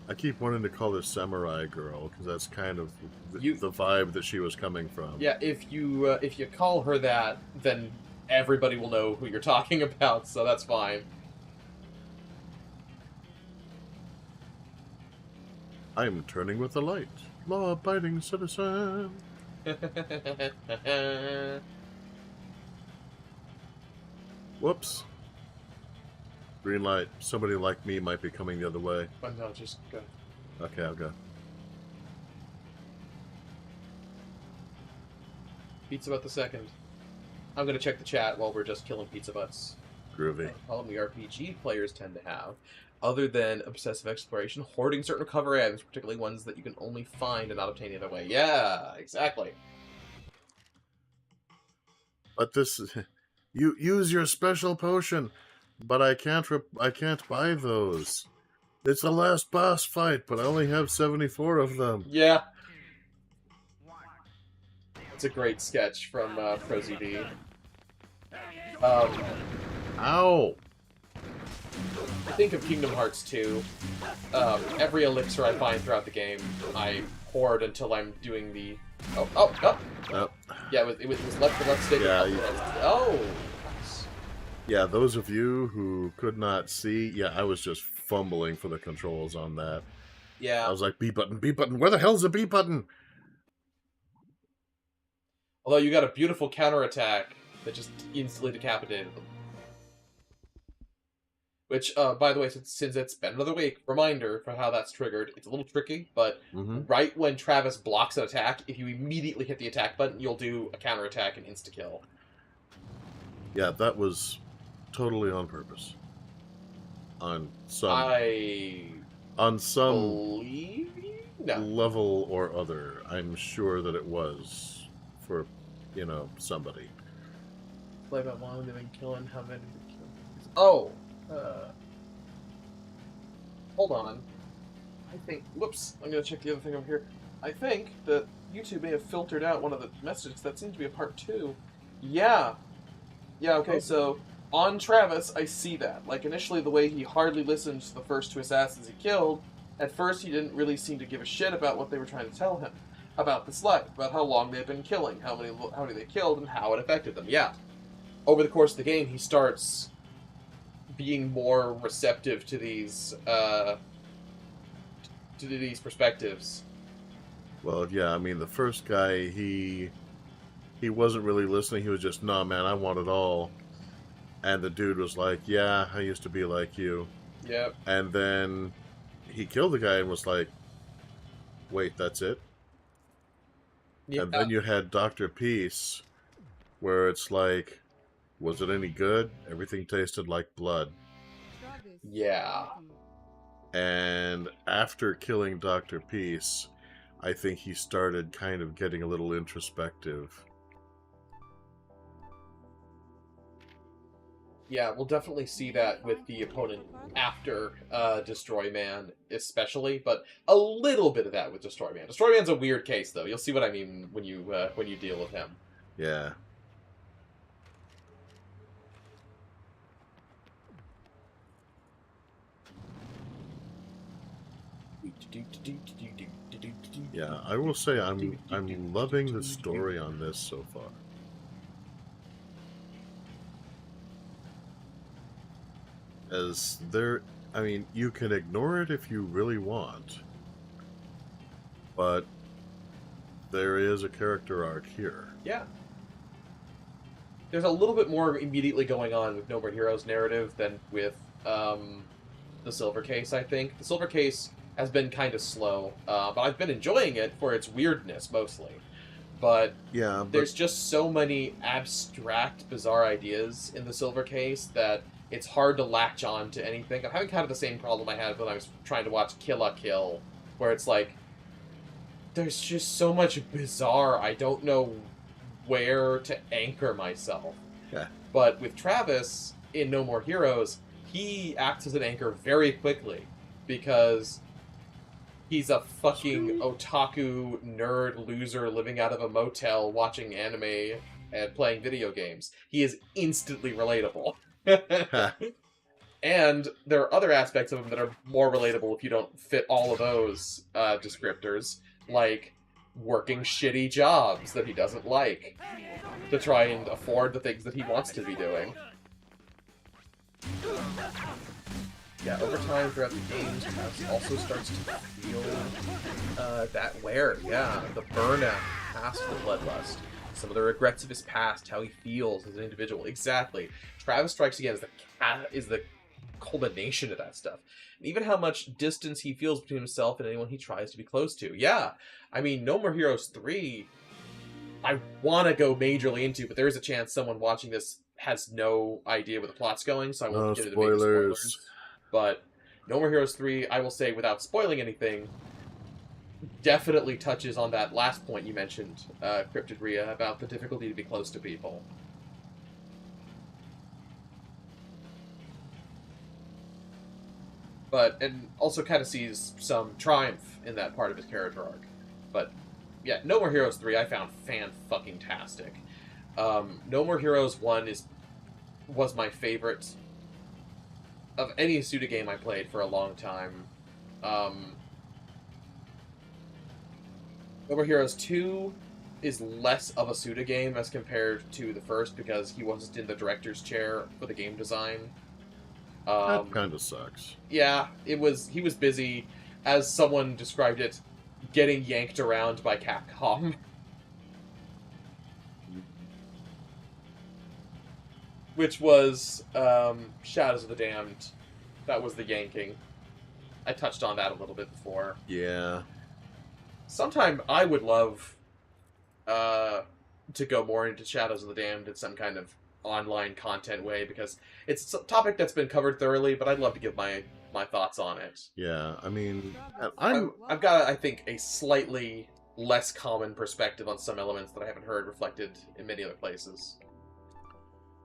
I keep wanting to call her Samurai Girl, because that's kind of the vibe that she was coming from. Yeah, if you call her that, then everybody will know who you're talking about, so that's fine. I'm turning with the light. Law-abiding citizen. Whoops. Green light. Somebody like me might be coming the other way. But no, just go. Okay, I'll go. Pizza Butt the second. I'm gonna check the chat while we're just killing Pizza Butts. Groovy. Problem the RPG players tend to have, other than obsessive exploration, hoarding certain recovery items, particularly ones that you can only find and not obtain the other way. Yeah, exactly. But this, you use your special potion, but I can't buy those. It's the last boss fight, but I only have 74 of them. Yeah. It's a great sketch from ProZD. Ow! I think of Kingdom Hearts 2. Every elixir I find throughout the game, I hoard until I'm doing the... Oh. Yeah, it was left stick. Yeah, Oh! Yeah, those of you who could not see, yeah, I was just fumbling for the controls on that. Yeah. I was like, B button, where the hell's the B button? Although you got a beautiful counterattack that just instantly decapitated them. Which, by the way, since it's been another week, reminder for how that's triggered. It's a little tricky, but right when Travis blocks an attack, if you immediately hit the attack button, you'll do a counterattack and insta-kill. Yeah, that was totally on purpose. On some believe you? No. level or other, I'm sure that it was for, somebody. Play about one, they've been killing how many? Oh! Hold on. I think... Whoops. I'm going to check the other thing over here. I think that YouTube may have filtered out one of the messages. That seems to be a part 2. Yeah. Yeah, okay, so... On Travis, I see that. Like, initially, the way he hardly listened to the first 2 assassins he killed, at first he didn't really seem to give a shit about what they were trying to tell him. About this life. About how long they've been killing. How many they killed, and how it affected them. Yeah. Over the course of the game, he starts... being more receptive to these perspectives. Well, yeah, I mean, the first guy, he wasn't really listening. He was just, nah, man, I want it all. And the dude was like, yeah, I used to be like you. Yep. And then he killed the guy and was like, wait, that's it? Yeah. And then you had Dr. Peace, where it's like, was it any good? Everything tasted like blood. Yeah. And after killing Dr. Peace, I think he started kind of getting a little introspective. Yeah, we'll definitely see that with the opponent after Destroyman, especially, but a little bit of that with Destroyman. Destroyman's a weird case, though. You'll see what I mean when you deal with him. Yeah. Yeah, I will say I'm loving the story on this so far. As there, I mean, you can ignore it if you really want, but there is a character arc here. Yeah. There's a little bit more immediately going on with No More Heroes narrative than with the Silver Case, I think. The Silver Case has been kind of slow, but I've been enjoying it for its weirdness, mostly. But yeah, there's just so many abstract, bizarre ideas in the Silver Case that it's hard to latch on to anything. I'm having kind of the same problem I had when I was trying to watch Kill la Kill, where it's like, there's just so much bizarre, I don't know where to anchor myself. Yeah. But with Travis, in No More Heroes, he acts as an anchor very quickly, because he's a fucking otaku nerd loser living out of a motel watching anime and playing video games. He is instantly relatable. And there are other aspects of him that are more relatable if you don't fit all of those descriptors, like working shitty jobs that he doesn't like to try and afford the things that he wants to be doing. Yeah, over time throughout the games, Travis also starts to feel that wear. Yeah, the burnout past the bloodlust. Some of the regrets of his past, how he feels as an individual. Exactly. Travis Strikes Again is the culmination of that stuff. And even how much distance he feels between himself and anyone he tries to be close to. Yeah, I mean, No More Heroes 3, I want to go majorly into, but there is a chance someone watching this has no idea where the plot's going, so I won't get into major spoilers. But No More Heroes 3, I will say, without spoiling anything, definitely touches on that last point you mentioned, Cryptid Rhea, about the difficulty to be close to people. And also kind of sees some triumph in that part of his character arc. But, yeah, No More Heroes 3 I found fan-fucking-tastic. No More Heroes 1 was my favorite of any Suda game I played for a long time. No More Heroes 2 is less of a Suda game as compared to the first because he wasn't in the director's chair for the game design. That kind of sucks. Yeah, he was busy, as someone described it, getting yanked around by Capcom. which was Shadows of the Damned. That was the yanking. I touched on that a little bit before. Yeah. Sometime I would love to go more into Shadows of the Damned in some kind of online content way, because it's a topic that's been covered thoroughly, but I'd love to give my thoughts on it. Yeah, I mean, I've got, I think, a slightly less common perspective on some elements that I haven't heard reflected in many other places.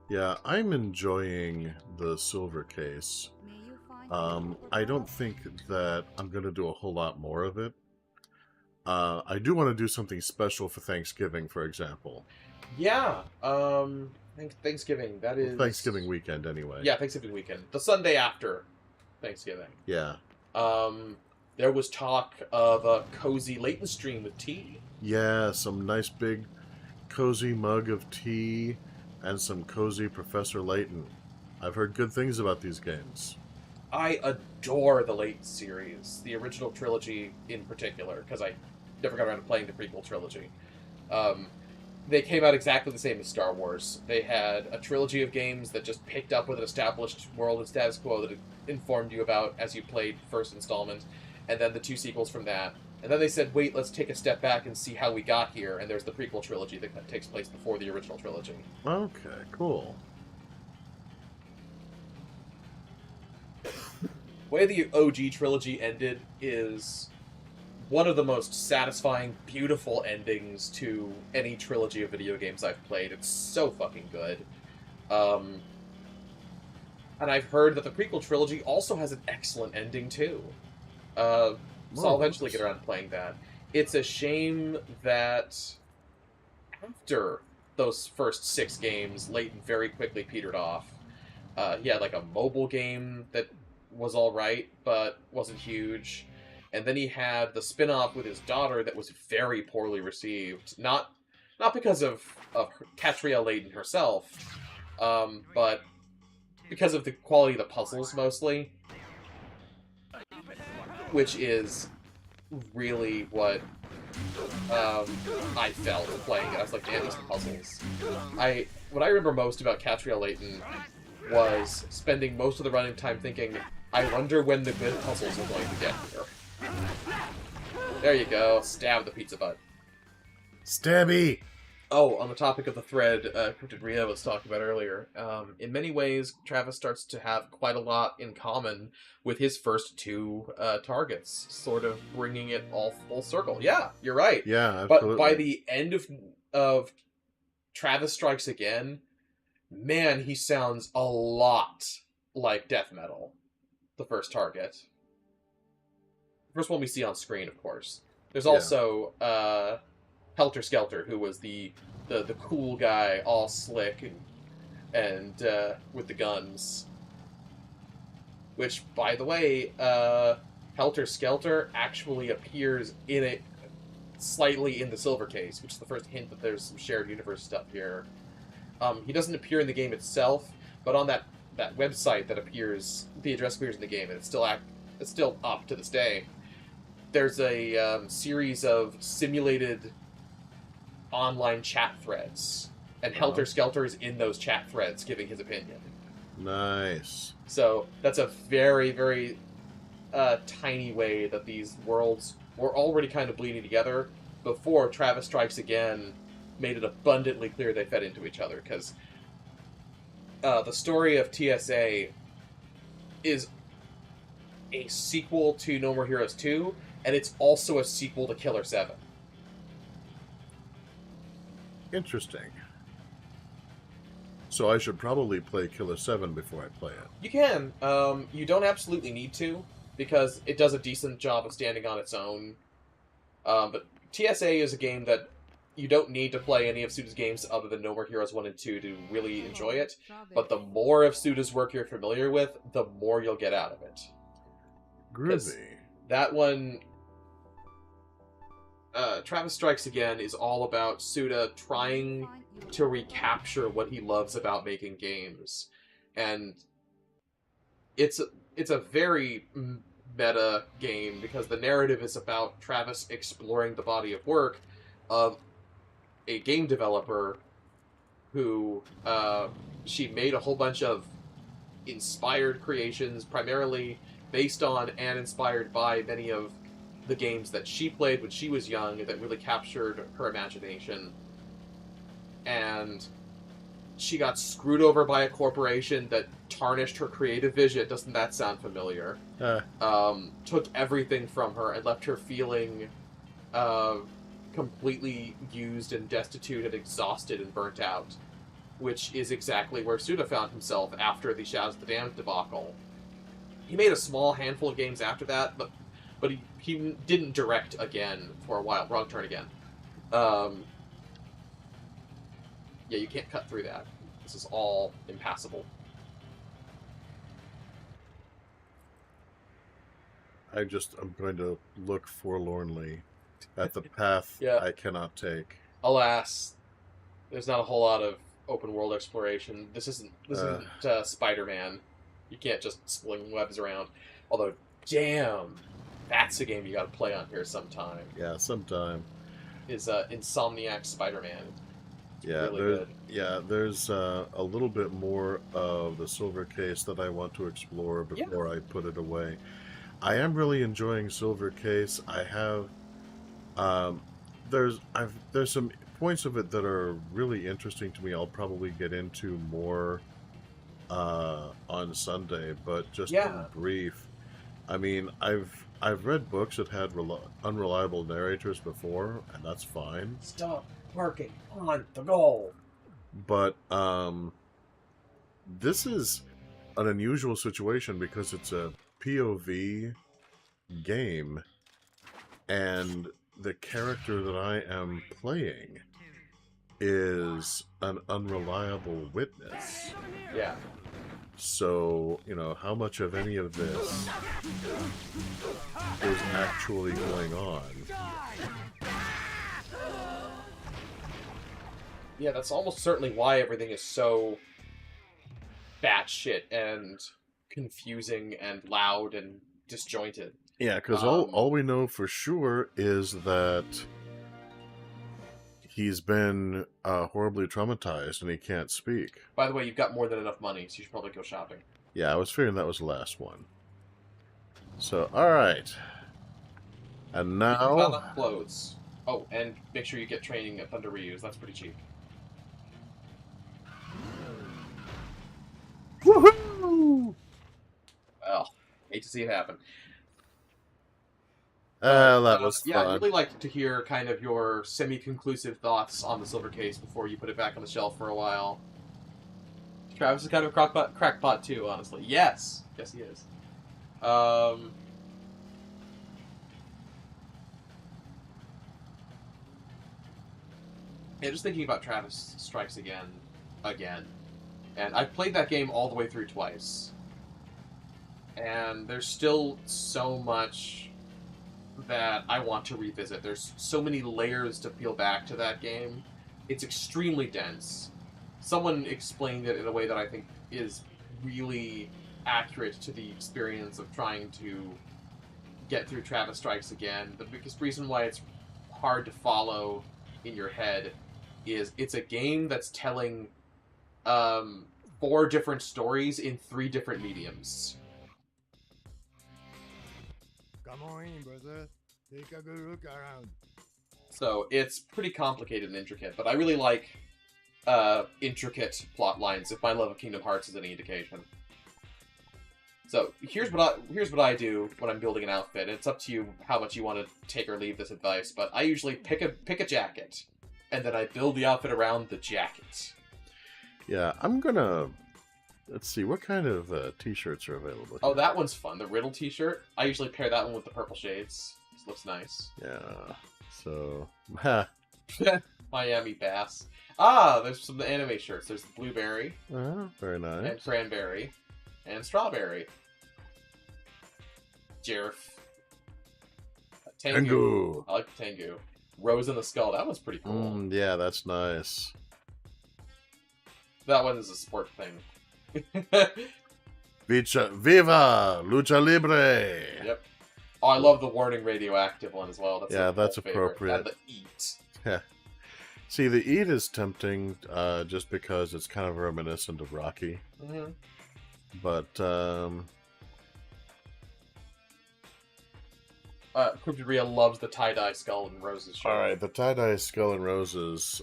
Yeah, I'm enjoying the silver case. I don't think that I'm going to do a whole lot more of it. I do want to do something special for Thanksgiving, for example. Yeah, Thanksgiving, that is... Thanksgiving weekend, anyway. Yeah, Thanksgiving weekend. The Sunday after Thanksgiving. Yeah. There was talk of a cozy Leighton stream with tea. Yeah, some nice big cozy mug of tea and some cozy Professor Layton. I've heard good things about these games. I adore the Layton series, the original trilogy in particular, because I never got around to playing the prequel trilogy. They came out exactly the same as Star Wars. They had a trilogy of games that just picked up with an established world and status quo that it informed you about as you played first installment, and then the 2 sequels from that. And then they said, wait, let's take a step back and see how we got here, and there's the prequel trilogy that takes place before the original trilogy. Okay, cool. The way the OG trilogy ended is one of the most satisfying, beautiful endings to any trilogy of video games I've played. It's so fucking good. And I've heard that the prequel trilogy also has an excellent ending, too. So I'll eventually get around to playing that. It's a shame that after those first 6 games, Layton very quickly petered off. He had like a mobile game that was alright, but wasn't huge. And then he had the spin-off with his daughter that was very poorly received. Not because of Katria Layton herself, but because of the quality of the puzzles, mostly. Which is really what I felt playing it. I was like, man, these puzzles. What I remember most about Katria Layton was spending most of the running time thinking, I wonder when the good puzzles are going to get here. There you go. Stab the pizza butt. Stabby! Oh, on the topic of the thread Cryptid Ria was talking about earlier, in many ways, Travis starts to have quite a lot in common with his first 2 targets, sort of bringing it all full circle. Yeah, you're right. Yeah, absolutely. But by the end of Travis Strikes Again, man, he sounds a lot like death metal. The first target. First one we see on screen, of course. There's also Helter Skelter, who was the cool guy, all slick and with the guns. Which, by the way, Helter Skelter actually appears in it slightly in the silver case, which is the first hint that there's some shared universe stuff here. He doesn't appear in the game itself, but on that website that appears, the address appears in the game, and it's still up to this day. There's a series of simulated online chat threads, and Helter Skelter is in those chat threads giving his opinion. Nice. So that's a very, very tiny way that these worlds were already kind of bleeding together before Travis Strikes Again made it abundantly clear they fed into each other, because the story of TSA is a sequel to No More Heroes 2, and it's also a sequel to Killer 7. Interesting. So I should probably play Killer 7 before I play it. You can. You don't absolutely need to, because it does a decent job of standing on its own. But TSA is a game that you don't need to play any of Suda's games other than No More Heroes 1 and 2 to really enjoy it. But the more of Suda's work you're familiar with, the more you'll get out of it. Groovy. That one, Travis Strikes Again, is all about Suda trying to recapture what he loves about making games. And it's a very meta game, because the narrative is about Travis exploring the body of work of a game developer who she made a whole bunch of inspired creations, primarily based on and inspired by many of the games that she played when she was young that really captured her imagination. And she got screwed over by a corporation that tarnished her creative vision. Doesn't that sound familiar? Took everything from her and left her feeling completely used and destitute and exhausted and burnt out, which is exactly where Suda found himself after the Shadows of the Damned debacle. He made a small handful of games after that, but he didn't direct again for a while. Wrong turn again. Yeah, you can't cut through that. This is all impassable. I'm going to look forlornly at the path Yeah. I cannot take. Alas, there's not a whole lot of open world exploration. This isn't Spider-Man. You can't just sling webs around. Although, damn, that's a game you gotta play on here sometime. Yeah, sometime. Is Insomniac Spider-Man. Yeah, Really good. There's a little bit more of the Silver Case that I want to explore before I put it away. I am really enjoying Silver Case. I have there's some points of it that are really interesting to me. I'll probably get into more on Sunday, but just in brief. I mean, I've read books that had unreliable narrators before, and that's fine. Stop parking on the goal. But this is an unusual situation because it's a POV game, and the character that I am playing is an unreliable witness. Yeah. So, how much of any of this is actually going on? Yeah, that's almost certainly why everything is so batshit and confusing and loud and disjointed. Yeah, because all we know for sure is that he's been horribly traumatized and he can't speak. By the way, you've got more than enough money, so you should probably go shopping. Yeah, I was figuring that was the last one. So, alright. And now... You found clothes. Oh, and make sure you get training at Thunder Reuse. That's pretty cheap. Woohoo! Well, hate to see it happen. That was fun. Yeah, I'd really like to hear kind of your semi-conclusive thoughts on the Silver Case before you put it back on the shelf for a while. Travis is kind of a crackpot too, honestly. Yes! Yes, he is. Yeah, just thinking about Travis Strikes Again. And I've played that game all the way through twice. And there's still so much that I want to revisit. There's so many layers to peel back to that game. It's extremely dense. Someone explained it in a way that I think is really accurate to the experience of trying to get through Travis Strikes Again. The biggest reason why it's hard to follow in your head is it's a game that's telling 4 different stories in 3 different mediums. Come on in, brother. Take a good look around. So it's pretty complicated and intricate, but I really like intricate plot lines, if my love of Kingdom Hearts is any indication. So here's what I do when I'm building an outfit. It's up to you how much you want to take or leave this advice, but I usually pick a jacket, and then I build the outfit around the jacket. Yeah, I'm gonna... Let's see, what kind of t-shirts are available? Oh, that one's fun. The Riddle t-shirt. I usually pair that one with the purple shades. This looks nice. Yeah, so... Miami Bass. Ah, there's some anime shirts. There's the Blueberry. Very nice. And Cranberry. And Strawberry. Jareth. Tengu. I like the Tengu. Rose in the Skull. That one's pretty cool. Yeah, that's nice. That one is a sport thing. Viva Lucha Libre! Yep. Oh, I love the Warning Radioactive one as well. That's yeah, that's favorite. appropriate. And the Eat. Yeah. See, the eat is tempting just because it's kind of reminiscent of Rocky. Mm-hmm. But, Cryptid Rhea loves the tie-dye skull and roses shirt. alright, the tie-dye skull and roses.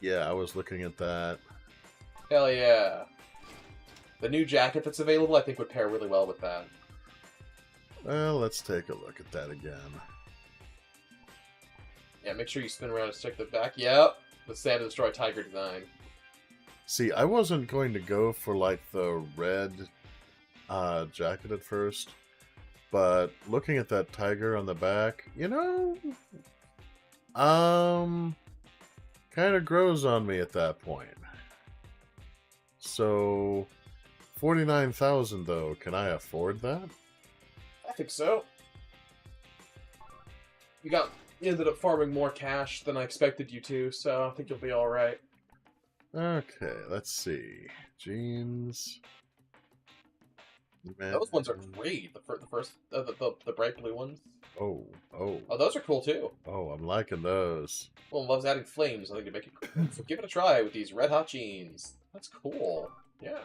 Yeah, I was looking at that. Hell yeah. The new jacket that's available, I think, would pair really well with that. Well, let's take a look at that again. Yeah, make sure you spin around and stick the back. Yep, the Stand and Destroy Tiger design. See, I wasn't going to go for, like, the red jacket at first, but looking at that tiger on the back, you know, kind of grows on me at that point. So, 49,000 though, can I afford that? I think so. You ended up farming more cash than I expected you to, so I think you'll be alright. Okay, let's see. Jeans. Those ones are great. The bright blue ones. Oh. Oh, those are cool too. Oh, I'm liking those. Well, loves adding flames. I think to make it cool. So give it a try with these red hot jeans. That's cool. Yeah.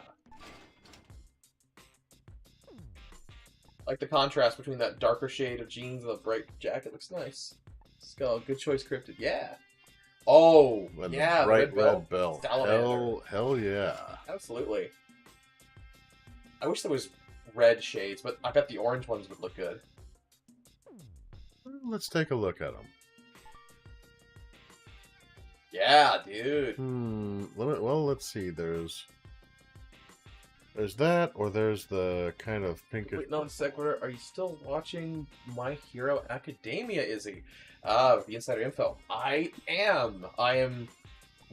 Like the contrast between that darker shade of jeans and the bright jacket looks nice. Skull, good choice, Cryptid. Yeah. Oh, And yeah, the bright red belt. Salamander. Hell yeah. Absolutely. I wish there was red shades, but I bet the orange ones would look good. Let's take a look at them. Yeah, dude. Well, let's see. There's that, or there's the kind of pinkish. Wait, no, Sequitur, are you still watching My Hero Academia, Izzy? The insider info. I am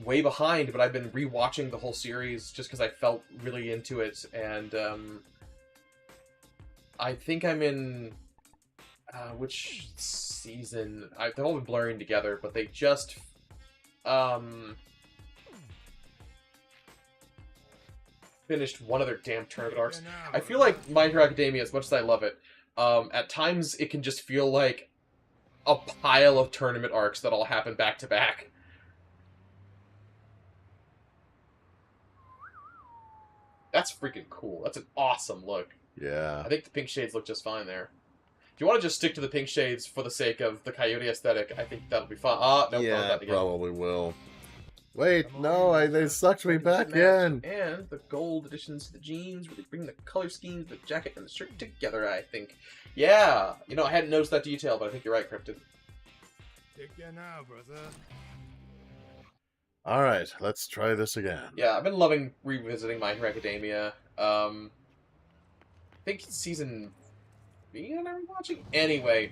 way behind, but I've been rewatching the whole series just because I felt really into it, and I think I'm in which season? They've all been blurring together, but they just finished one of their damn tournament arcs. I feel like My Hero Academia, as much as I love it, at times it can just feel like a pile of tournament arcs that all happen back to back. That's freaking cool. That's an awesome look. Yeah. I think the pink shades look just fine there. If you want to just stick to the pink shades for the sake of the Coyote aesthetic, I think that'll be fine. No, yeah, probably will. Wait, no, they sucked me back in. And the gold additions to the jeans really bring the color schemes, the jacket, and the shirt together, I think. Yeah, you know, I hadn't noticed that detail, but I think you're right, Cryptid. Take care now, brother. Alright, let's try this again. Yeah, I've been loving revisiting My Hero Academia. I think season 3 I'm watching? Anyway,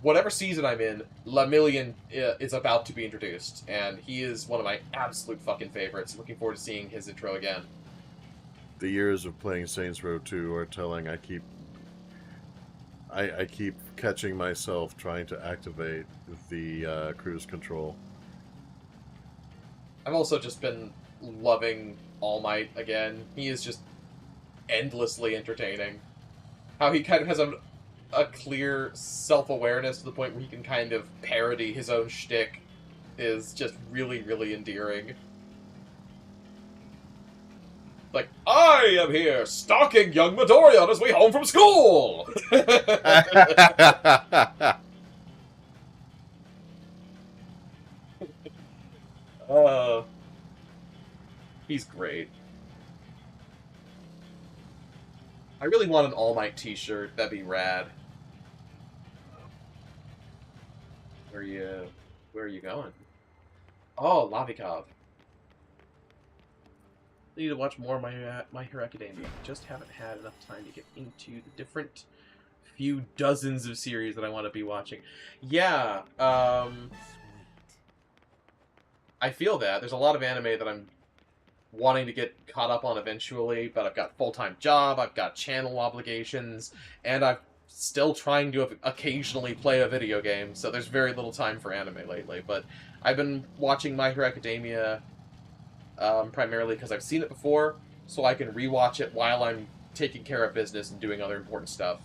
whatever season I'm in, Lemillion is about to be introduced, and he is one of my absolute fucking favorites. Looking forward to seeing his intro again. The years of playing Saints Row 2 are telling. I keep catching myself trying to activate the cruise control. I've also just been loving All Might again. He is just endlessly entertaining. How he kind of has a clear self-awareness to the point where he can kind of parody his own shtick is just really, really endearing. Like, I am here stalking young Midoriya on his way home from school! He's great. I really want an All Might t-shirt. That'd be rad. Where are you going? Oh, Lavikov. I need to watch more of My Hero Academia. I just haven't had enough time to get into the different few dozens of series that I want to be watching. Yeah, I feel that. There's a lot of anime that I'm wanting to get caught up on eventually, but I've got a full-time job, I've got channel obligations, and I'm still trying to occasionally play a video game, so there's very little time for anime lately. But I've been watching My Hero Academia primarily because I've seen it before, so I can rewatch it while I'm taking care of business and doing other important stuff.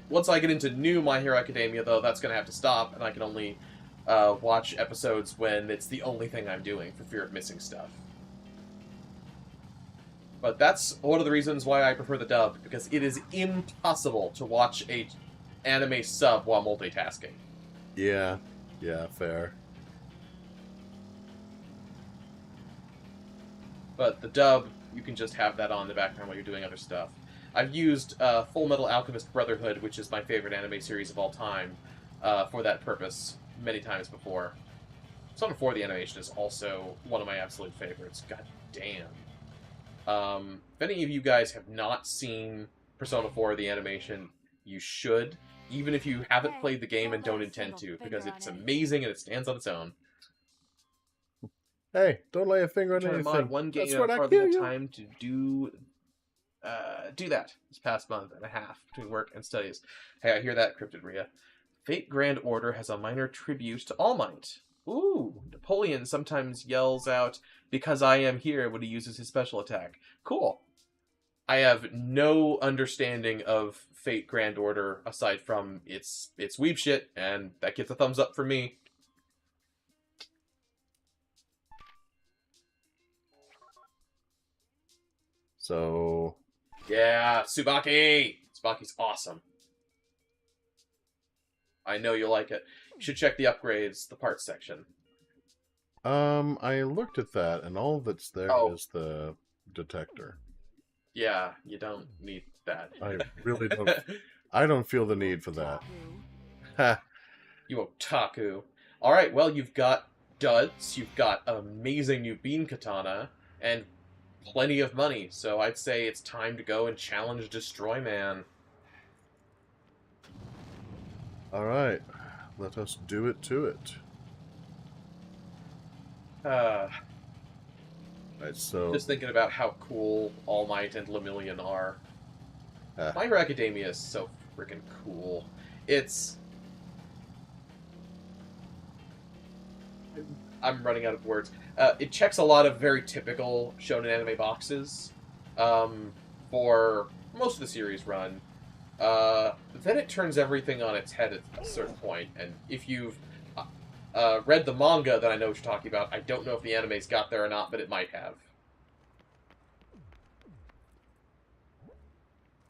Once I get into new My Hero Academia, though, that's going to have to stop, and I can only watch episodes when it's the only thing I'm doing for fear of missing stuff. But that's one of the reasons why I prefer the dub, because it is impossible to watch a anime sub while multitasking. Yeah, fair. But the dub, you can just have that on in the background while you're doing other stuff. I've used Full Metal Alchemist Brotherhood, which is my favorite anime series of all time, for that purpose many times before. Persona 4 the animation is also one of my absolute favorites. God damn. If any of you guys have not seen Persona 4 the animation, you should, even if you haven't played the game and don't intend to, because it's amazing and it stands on its own. Hey, don't lay a finger on Trying to anything. mod one game That's what I I hardly kill had you. time to do that this past month and a half between work and studies. Hey, I hear that, Cryptid Rhea. Fate Grand Order has a minor tribute to All Might. Ooh, Napoleon sometimes yells out, "Because I am here," when he uses his special attack. Cool. I have no understanding of Fate Grand Order aside from it's weeb shit, and that gets a thumbs up for me. So... Yeah, Tsubaki! Tsubaki's awesome. I know you'll like it. You should check the upgrades, the parts section. I looked at that, and all that's there is the detector. Yeah, you don't need that. I really don't. I don't feel the need for that. Ha! You otaku. Alright, well, you've got duds, you've got an amazing new beam katana, and plenty of money, so I'd say it's time to go and challenge Destroyman. Alright, let us do it to it. Right, so... Just thinking about how cool All Might and Lemillion are. My Hero Academia is so freaking cool. It's... I'm running out of words. It checks a lot of very typical shonen anime boxes for most of the series run. Then it turns everything on its head at a certain point, and if you've read the manga, then I know what you're talking about. I don't know if the anime's got there or not, but it might have.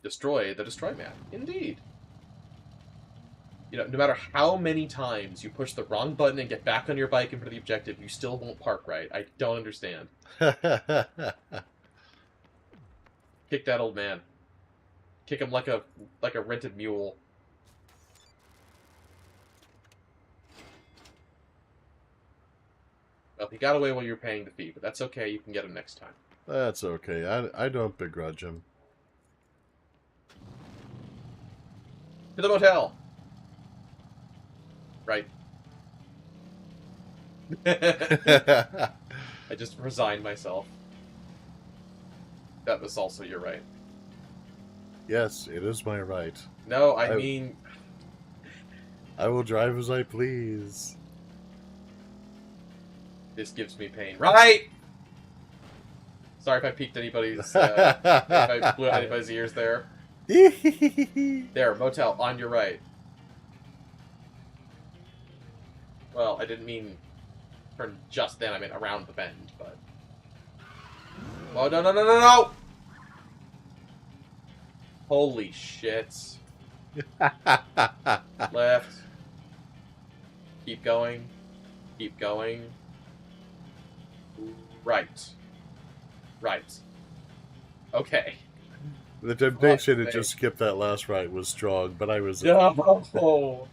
Destroy the Destroyman. Indeed. You know, no matter how many times you push the wrong button and get back on your bike and for the objective, you still won't park right. I don't understand. Kick that old man. Kick him like a rented mule. Well, he got away while you were paying the fee, but that's okay. You can get him next time. That's okay. I don't begrudge him. To the motel! Right. I just resigned myself. That was also your right. Yes, it is my right. No, I mean... I will drive as I please. This gives me pain. Right! Sorry if I piqued anybody's... if I blew out anybody's ears there. There, motel, on your right. Well, I didn't mean turn just then, I meant around the bend, but... Oh, no, no, no, no, no! Holy shit. Left. Keep going. Keep going. Right. Right. Okay. The temptation to just skip that last right was strong, but I was... No!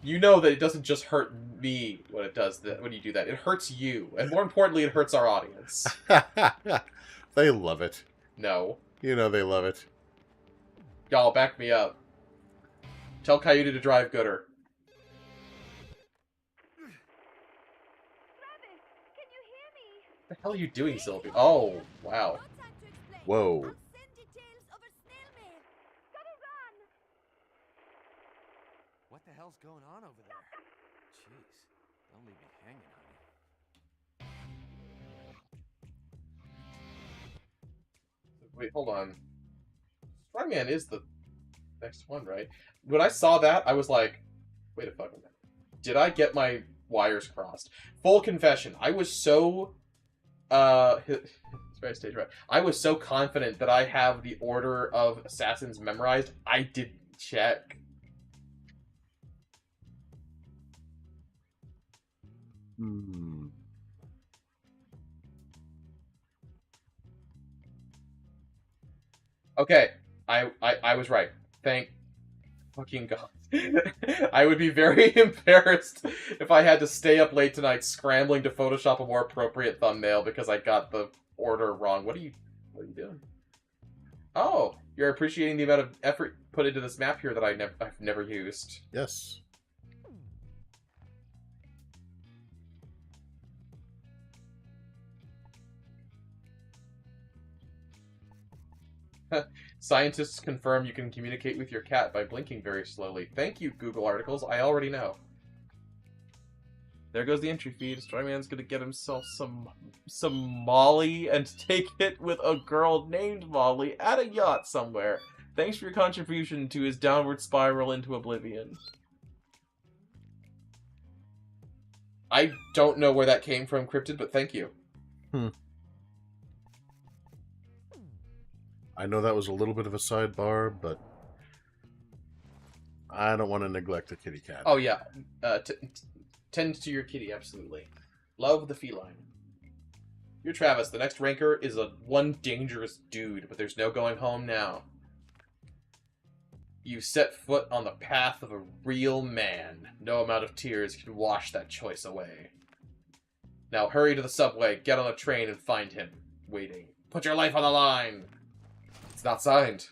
You know that it doesn't just hurt me when it does that. When you do that, it hurts you, and more importantly, it hurts our audience. They love it. No, You know they love it. y'all back me up. Tell Coyote to drive gooder. Travis, can you hear me? What the hell are you doing, Sylvie? Oh, wow. Whoa. What the hell's going on over there? Jeez, don't leave me hanging, honey. Wait, hold on. Strongman is the next one, right? When I saw that, I was like, wait a fucking minute. Did I get my wires crossed? Full confession, I was so it's very stage right. I was so confident that I have the order of assassins memorized, I didn't check. Okay, I was right. Thank fucking God. I would be very embarrassed if I had to stay up late tonight scrambling to Photoshop a more appropriate thumbnail because I got the order wrong. What are you doing? Oh, you're appreciating the amount of effort put into this map here that I've never used. Yes. Scientists confirm you can communicate with your cat by blinking very slowly. Thank you, Google articles. I already know. There goes the entry feed. Destroyman's gonna get himself some Molly and take it with a girl named Molly at a yacht somewhere. Thanks for your contribution to his downward spiral into oblivion. I don't know where that came from, Cryptid, but thank you. I know that was a little bit of a sidebar, but I don't want to neglect the kitty cat. Oh, yeah. Tend to your kitty, absolutely. Love the feline. You're Travis. The next ranker is one dangerous dude, but there's no going home now. You set foot on the path of a real man. No amount of tears can wash that choice away. Now hurry to the subway, get on a train, and find him. Waiting. Put your life on the line! It's not signed.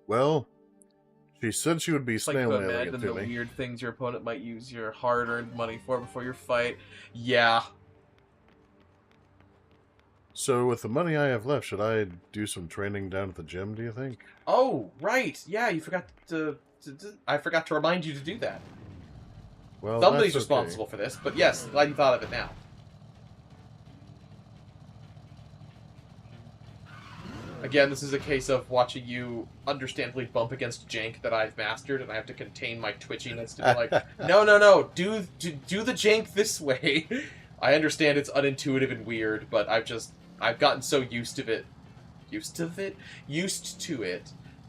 Well, she said she would be It's like snail to mailing imagine it to the me. weird things your opponent might use your hard-earned money for before your fight. Yeah. So with the money I have left, should I do some training down at the gym, do you think? Oh, right. Yeah, you forgot to I forgot to remind you to do that. Well, Somebody's that's responsible for this, but yes, glad you thought of it now. Again, this is a case of watching you understandably bump against jank that I've mastered, and I have to contain my twitchiness to be like, no, do the jank this way. I understand it's unintuitive and weird, but I've gotten so used to it,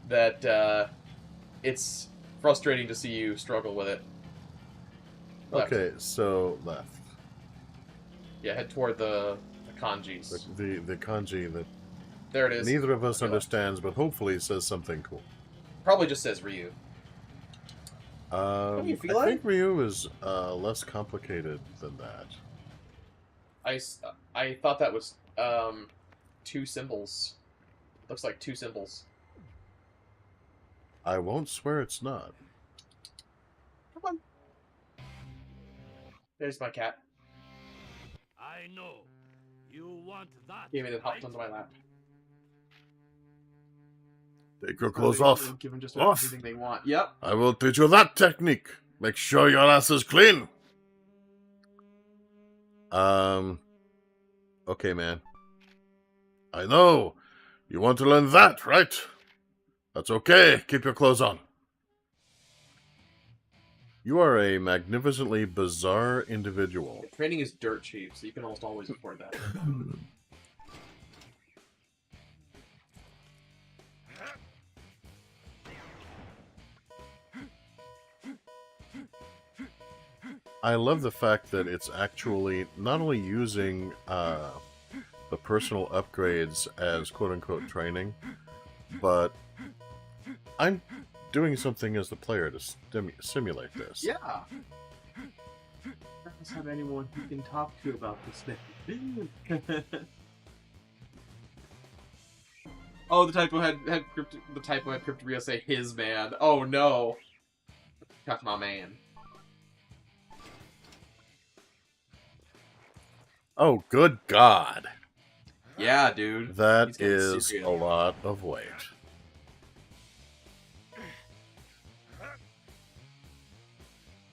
that it's frustrating to see you struggle with it. Left. Okay, so left. Yeah, head toward the kanjis. The kanji that There it is. neither of us understands, but hopefully says something cool. Probably just says Ryu. I you feel like? think Ryu is less complicated than that. I thought that was two symbols. Looks like two symbols. I won't swear it's not. Come on. There's my cat. I know. You want that. Came in and hopped onto my lap. Take your clothes off. Give them just Off. everything they want. Yep. I will teach you that technique. Make sure your ass is clean. Okay, man. I know. You want to learn that, right? That's okay. Keep your clothes on. You are a magnificently bizarre individual. Training is dirt cheap, so you can almost always afford that. I love the fact that it's actually not only using the personal upgrades as quote-unquote training, but I'm doing something as the player to simulate this. Yeah. Doesn't have anyone you can talk to about this thing. Oh, the typo had Cryptoria say his man. Oh no. That's my man. Oh, good God. Yeah, dude. That He's getting is serious. a lot of weight.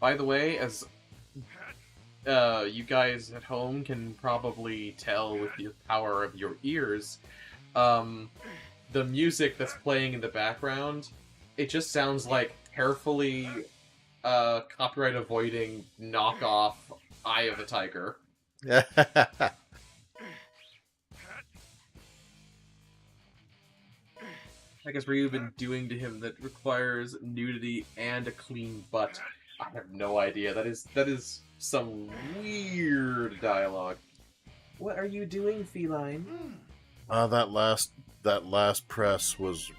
By the way, as you guys at home can probably tell with the power of your ears, the music that's playing in the background, it just sounds like carefully copyright avoiding knockoff Eye of the Tiger. I guess what you've been doing to him that requires nudity and a clean butt. I have no idea. That is some weird dialogue. What are you doing, feline? That last press was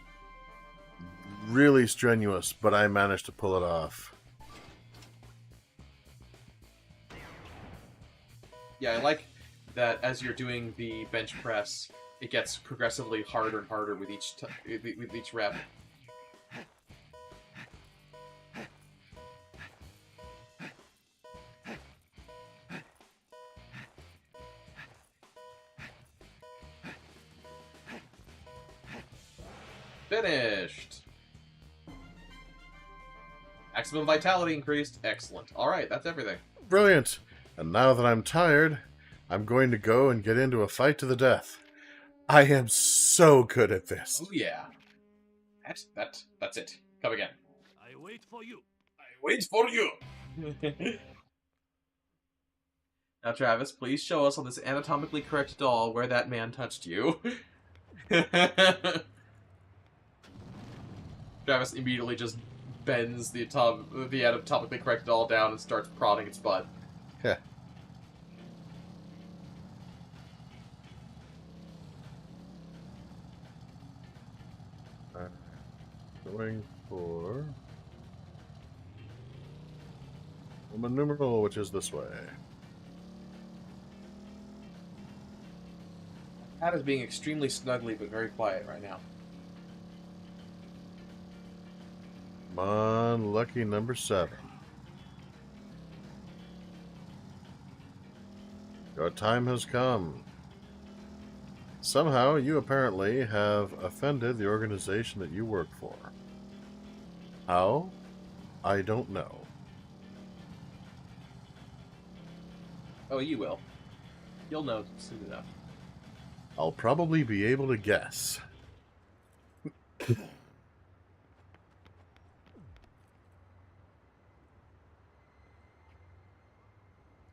really strenuous, but I managed to pull it off. Yeah, I like that as you're doing the bench press, it gets progressively harder and harder with each rep. Finished! Maximum vitality increased. Excellent. Alright, that's everything. Brilliant! And now that I'm tired, I'm going to go and get into a fight to the death. I am so good at this. Oh yeah. That's it. Come again. I wait for you. Wait for you! Now, Travis, please show us on this anatomically correct doll where that man touched you. Travis immediately just bends the anatomically correct doll down and starts prodding its butt. Yeah. Going for Roman numeral, which is this way. Cat is being extremely snuggly but very quiet right now. Come on, lucky number 7. Your time has come. Somehow, you apparently have offended the organization that you work for. How? I don't know. Oh, you will. You'll know soon enough. I'll probably be able to guess.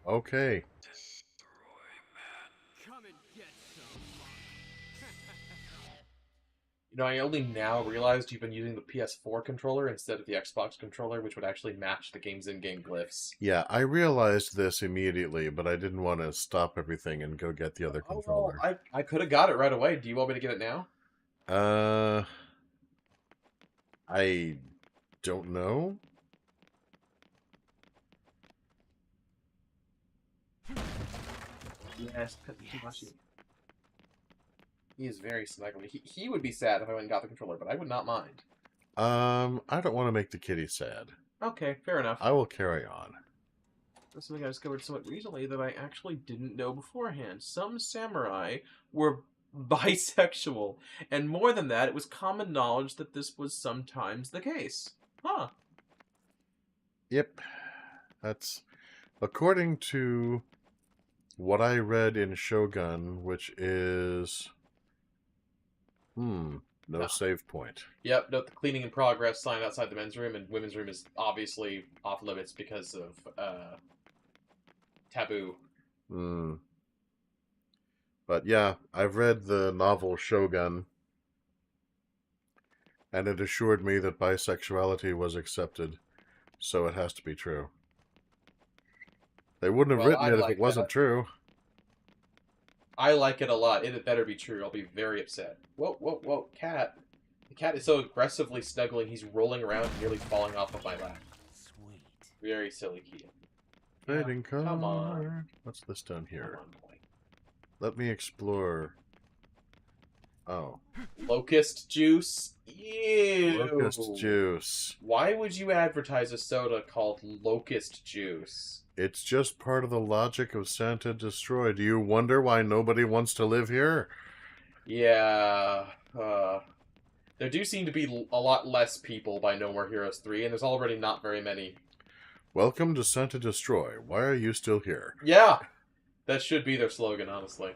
Okay. Come and get some. You know, I only now realized you've been using the PS4 controller instead of the Xbox controller, which would actually match the game's in-game glyphs. Yeah, I realized this immediately, but I didn't want to stop everything and go get the other controller. Well, I could have got it right away. Do you want me to get it now? I don't know. Yes, Pikachu. He is very snuggly. He would be sad if I went and got the controller, but I would not mind. I don't want to make the kitty sad. Okay, fair enough. I will carry on. That's something I discovered somewhat recently that I actually didn't know beforehand. Some samurai were bisexual, and more than that, it was common knowledge that this was sometimes the case. Huh. Yep. That's according to what I read in Shogun, which is no save point. Yep, note the cleaning in progress sign outside the men's room, and women's room is obviously off limits because of taboo. But yeah, I've read the novel Shogun, and it assured me that bisexuality was accepted, so it has to be true. They wouldn't have written it if it wasn't true. I like it a lot. It had better be true. I'll be very upset. Whoa, whoa, whoa, cat. The cat is so aggressively snuggling, he's rolling around, nearly falling off of my lap. Sweet. Very silly kid. Trading card. Come on. What's this down here? Come on, boy. Let me explore. Oh. Locust juice? Ew. Locust juice. Why would you advertise a soda called Locust juice? It's just part of the logic of Santa Destroy. Do you wonder why nobody wants to live here? Yeah. There do seem to be a lot less people by No More Heroes 3, and there's already not very many. Welcome to Santa Destroy. Why are you still here? Yeah! That should be their slogan, honestly.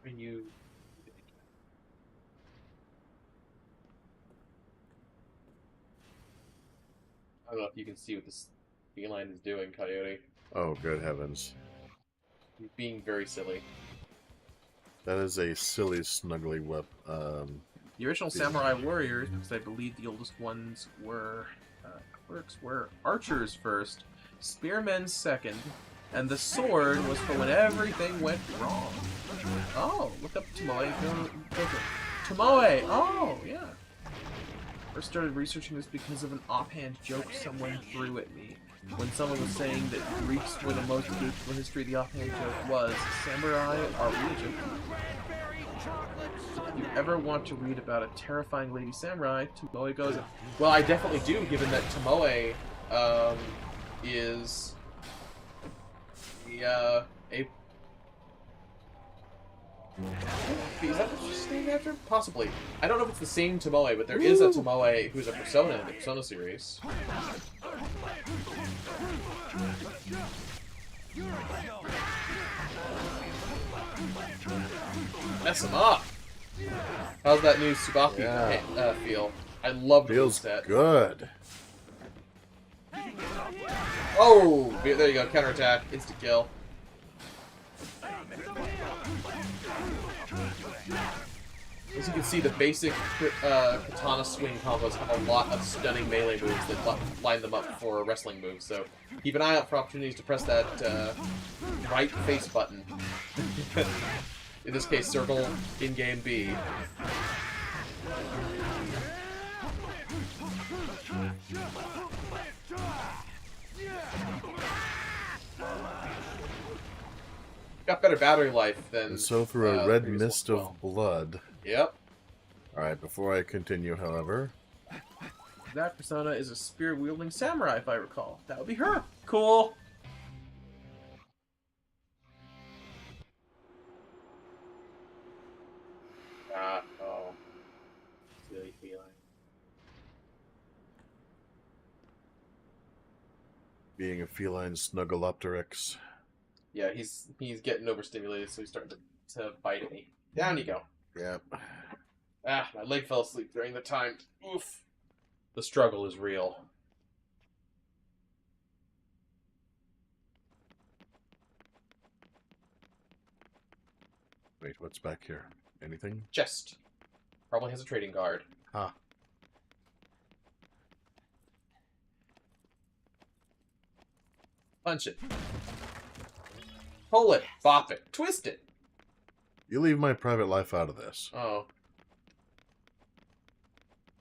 Are you... I don't know if you can see what this feline is doing, Coyote. Oh, good heavens. He's being very silly. That is a silly, snuggly whip. The original samurai warriors, because I believe the oldest ones were clerks, were archers first, spearmen second, and the sword was for when everything went wrong. Oh, look up Tomoe. Tomoe! Oh, yeah. First started researching this because of an offhand joke someone threw at me. When someone was saying that Greeks were the most beautiful history, the offhand joke was, samurai are Egypt. If you ever want to read about a terrifying lady samurai, Tomoe goes... Well, I definitely do, given that Tomoe is a... Is that what she's named after? Possibly. I don't know if it's the same Tomoe, but there is a Tomoe who's a Persona in the Persona series. Mess him up! How's that new Tsubaki feel? I love the Feels set. good. Oh! There you go, counterattack, insta kill. As you can see, the basic katana swing combos have a lot of stunning melee moves that line them up for wrestling moves, so keep an eye out for opportunities to press that right face button. In this case, circle in-game B. Got better battery life than... And so through a red previous mist one. of blood. Yep. Alright, before I continue, however... That persona is a spear-wielding samurai, if I recall. That would be her. Cool. Oh. Silly feline. Being a feline snuggleopteryx. Yeah, he's getting overstimulated, so he's starting to bite at me. Down you go. Yep. Ah, my leg fell asleep during the time. Oof. The struggle is real. Wait, what's back here? Anything? Chest. Probably has a trading card. Huh. Punch it. Pull it. Bop it. Twist it. You leave my private life out of this. Oh.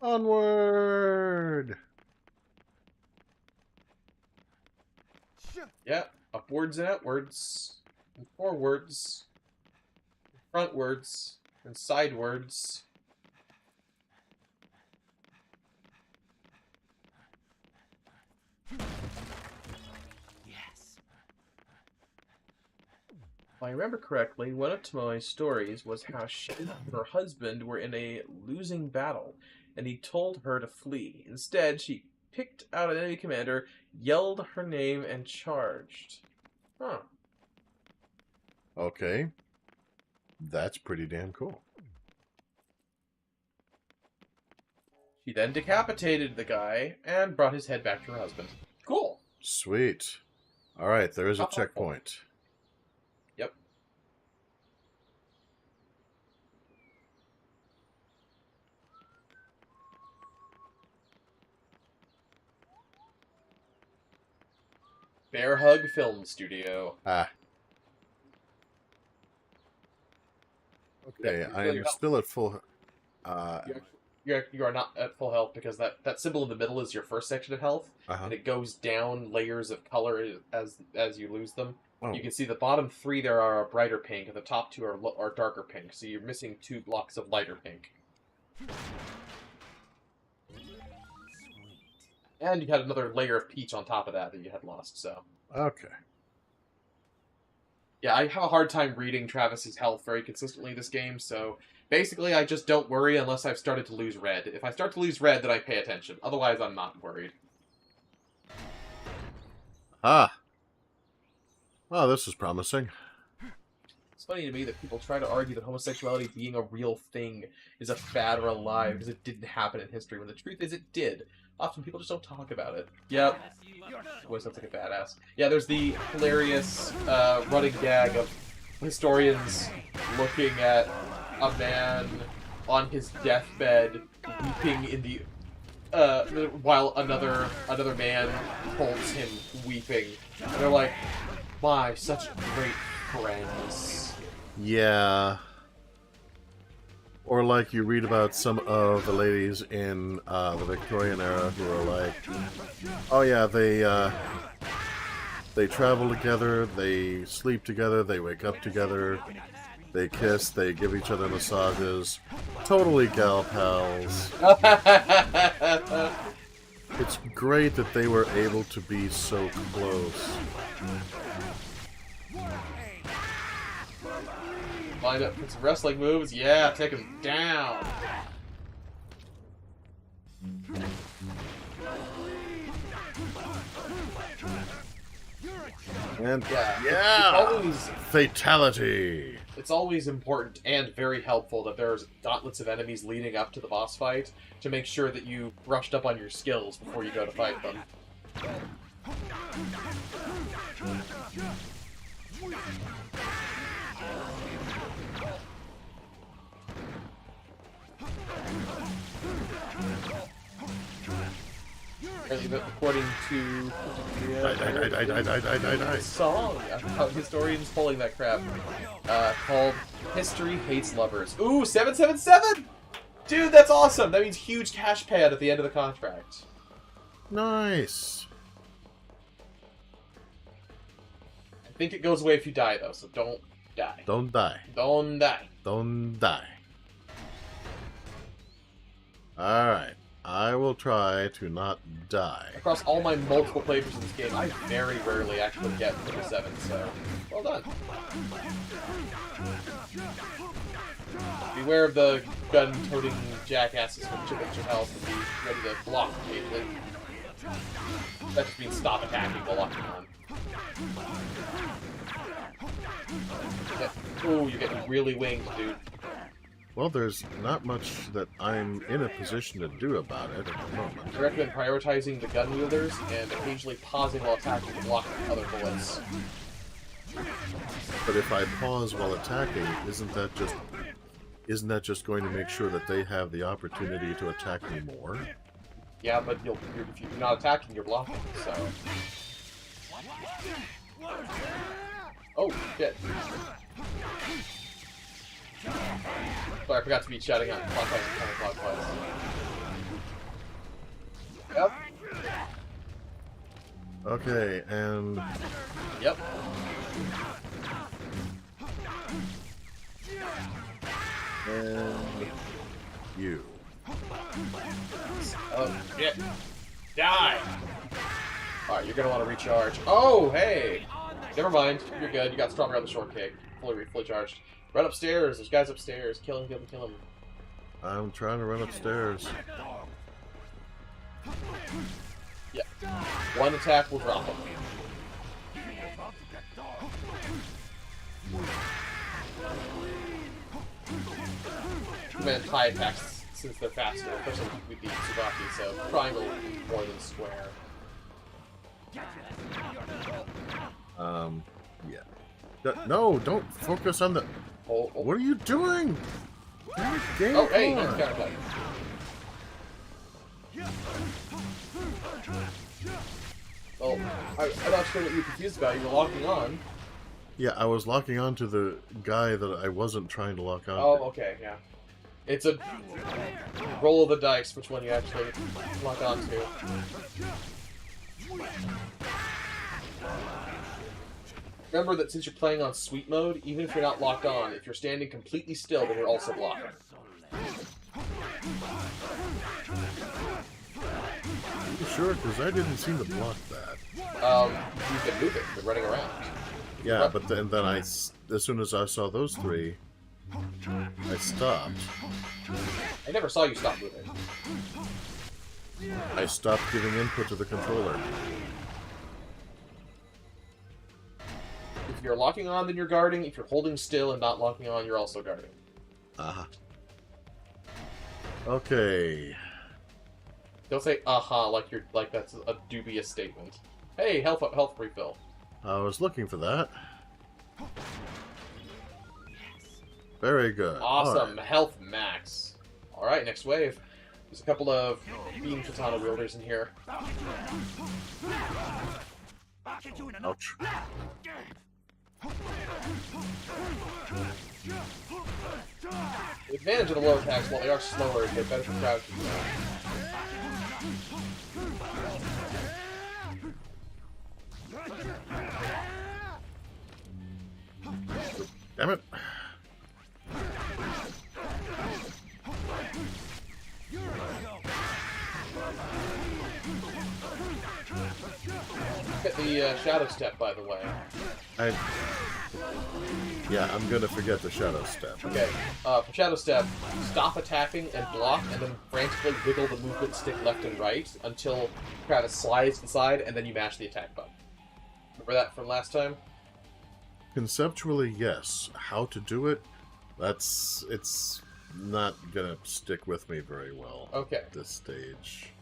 Onward! Yeah. Upwards and outwards. And forwards. Frontwards. And sidewards. If I remember correctly, one of Tomoe's stories was how she and her husband were in a losing battle, and he told her to flee. Instead, she picked out an enemy commander, yelled her name, and charged. Huh. Okay. That's pretty damn cool. She then decapitated the guy and brought his head back to her husband. Cool. Sweet. Alright, there is a checkpoint. Yep. Bear Hug Film Studio. Ah. Okay, I am still at full... You are not at full health because that symbol in the middle is your first section of health, and it goes down layers of color as you lose them. Oh. You can see the bottom 3 there are a brighter pink, and the top 2 are darker pink, so you're missing 2 blocks of lighter pink. And you had another layer of peach on top of that you had lost, so... Okay. Yeah, I have a hard time reading Travis's health very consistently this game, so basically I just don't worry unless I've started to lose red. If I start to lose red, then I pay attention. Otherwise, I'm not worried. Ah. Well, this is promising. It's funny to me that people try to argue that homosexuality being a real thing is a fad or a lie because it didn't happen in history, when the truth is it did. Often people just don't talk about it. Yep. Boy, sounds like a badass. Yeah, there's the hilarious running gag of historians looking at a man on his deathbed weeping in the while another man holds him weeping. And they're like, my, such great friends. Yeah. Or like you read about some of the ladies in the Victorian era who are like, oh yeah, they travel together, they sleep together, they wake up together, they kiss, they give each other massages. Totally gal pals. It's great that they were able to be so close. Line up for some wrestling moves. Yeah, take him down. And yeah. Fatality. It's always important and very helpful that there's gauntlets of enemies leading up to the boss fight to make sure that you brushed up on your skills before you go to fight them. According to a song about historians pulling that crap called History Hates Lovers. Ooh, 777! Dude, that's awesome! That means huge cash pad at the end of the contract. Nice. I think it goes away if you die, though, so don't die. Don't die. Don't die. Don't die. Alright. I will try to not die. Across all my multiple playthroughs in this game, I very rarely actually get to the 7, so well done. Beware of the gun-toting jackasses with chip at your health and be ready to block occasionally. That just means stop attacking while locking on. Ooh, you're getting really winged, dude. Well, there's not much that I'm in a position to do about it at the moment. I recommend prioritizing the gun wielders and occasionally pausing while attacking to block other bullets. But if I pause while attacking, isn't that just going to make sure that they have the opportunity to attack me more? Yeah, but if you're not attacking, you're blocking, so... Oh, shit. Sorry, I forgot to be shouting out clockwise and counterclockwise. Yep. Okay, and... Yep. And... you. Oh, shit. Die! Alright, you're gonna want to recharge. Oh, hey! Never mind. You're good. You got stronger on the short kick. Fully charged. Run upstairs. There's guys upstairs. Kill him, kill him, kill him. I'm trying to run upstairs. Yeah. One attack will drop him. Command high attacks since they're faster, especially with the Tsubaki, so triangle more than square. Yeah. No, don't focus on the... Oh. What are you doing? Oh, hey, nice counterplay. Oh, I'm not sure what you're confused about. You were locking on. Yeah, I was locking on to the guy that I wasn't trying to lock on to. Oh, okay, yeah. It's a roll of the dice, which one you actually lock on to. Remember that since you're playing on sweep mode, even if you're not locked on, if you're standing completely still, then you're also blocking. You sure? Because I didn't seem to block that. You've been moving, been running around. Yeah, but then as soon as I saw those three, I stopped. I never saw you stop moving. I stopped giving input to the controller. If you're locking on, then you're guarding. If you're holding still and not locking on, you're also guarding. Uh-huh. Okay. Don't say like that's a dubious statement. Hey, health refill. I was looking for that. Very good. Awesome. All right. Health max. Alright, next wave. There's a couple of beam katana wielders in here. Ouch. The advantage of the low attacks, while they are slower, they're better for crouching. Damn it. Hit the shadow step, by the way. Yeah, I'm gonna forget the shadow step. Okay, for shadow step, stop attacking and block, and then frantically wiggle the movement stick left and right until Travis slides to the side, and then you mash the attack button. Remember that from last time? Conceptually, yes. How to do it? It's not gonna stick with me very well. Okay. At this stage.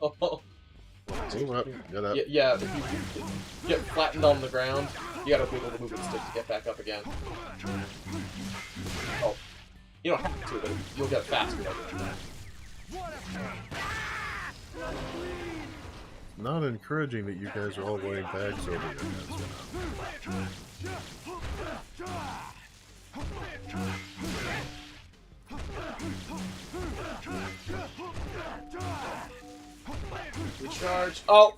Oh. Move up, get up. Yeah, if you get flattened on the ground, you gotta wiggle the movement stick to get back up again. Oh. You don't have to, but you'll get faster. Not encouraging that you guys are all wearing bags over your heads, Recharge. Oh!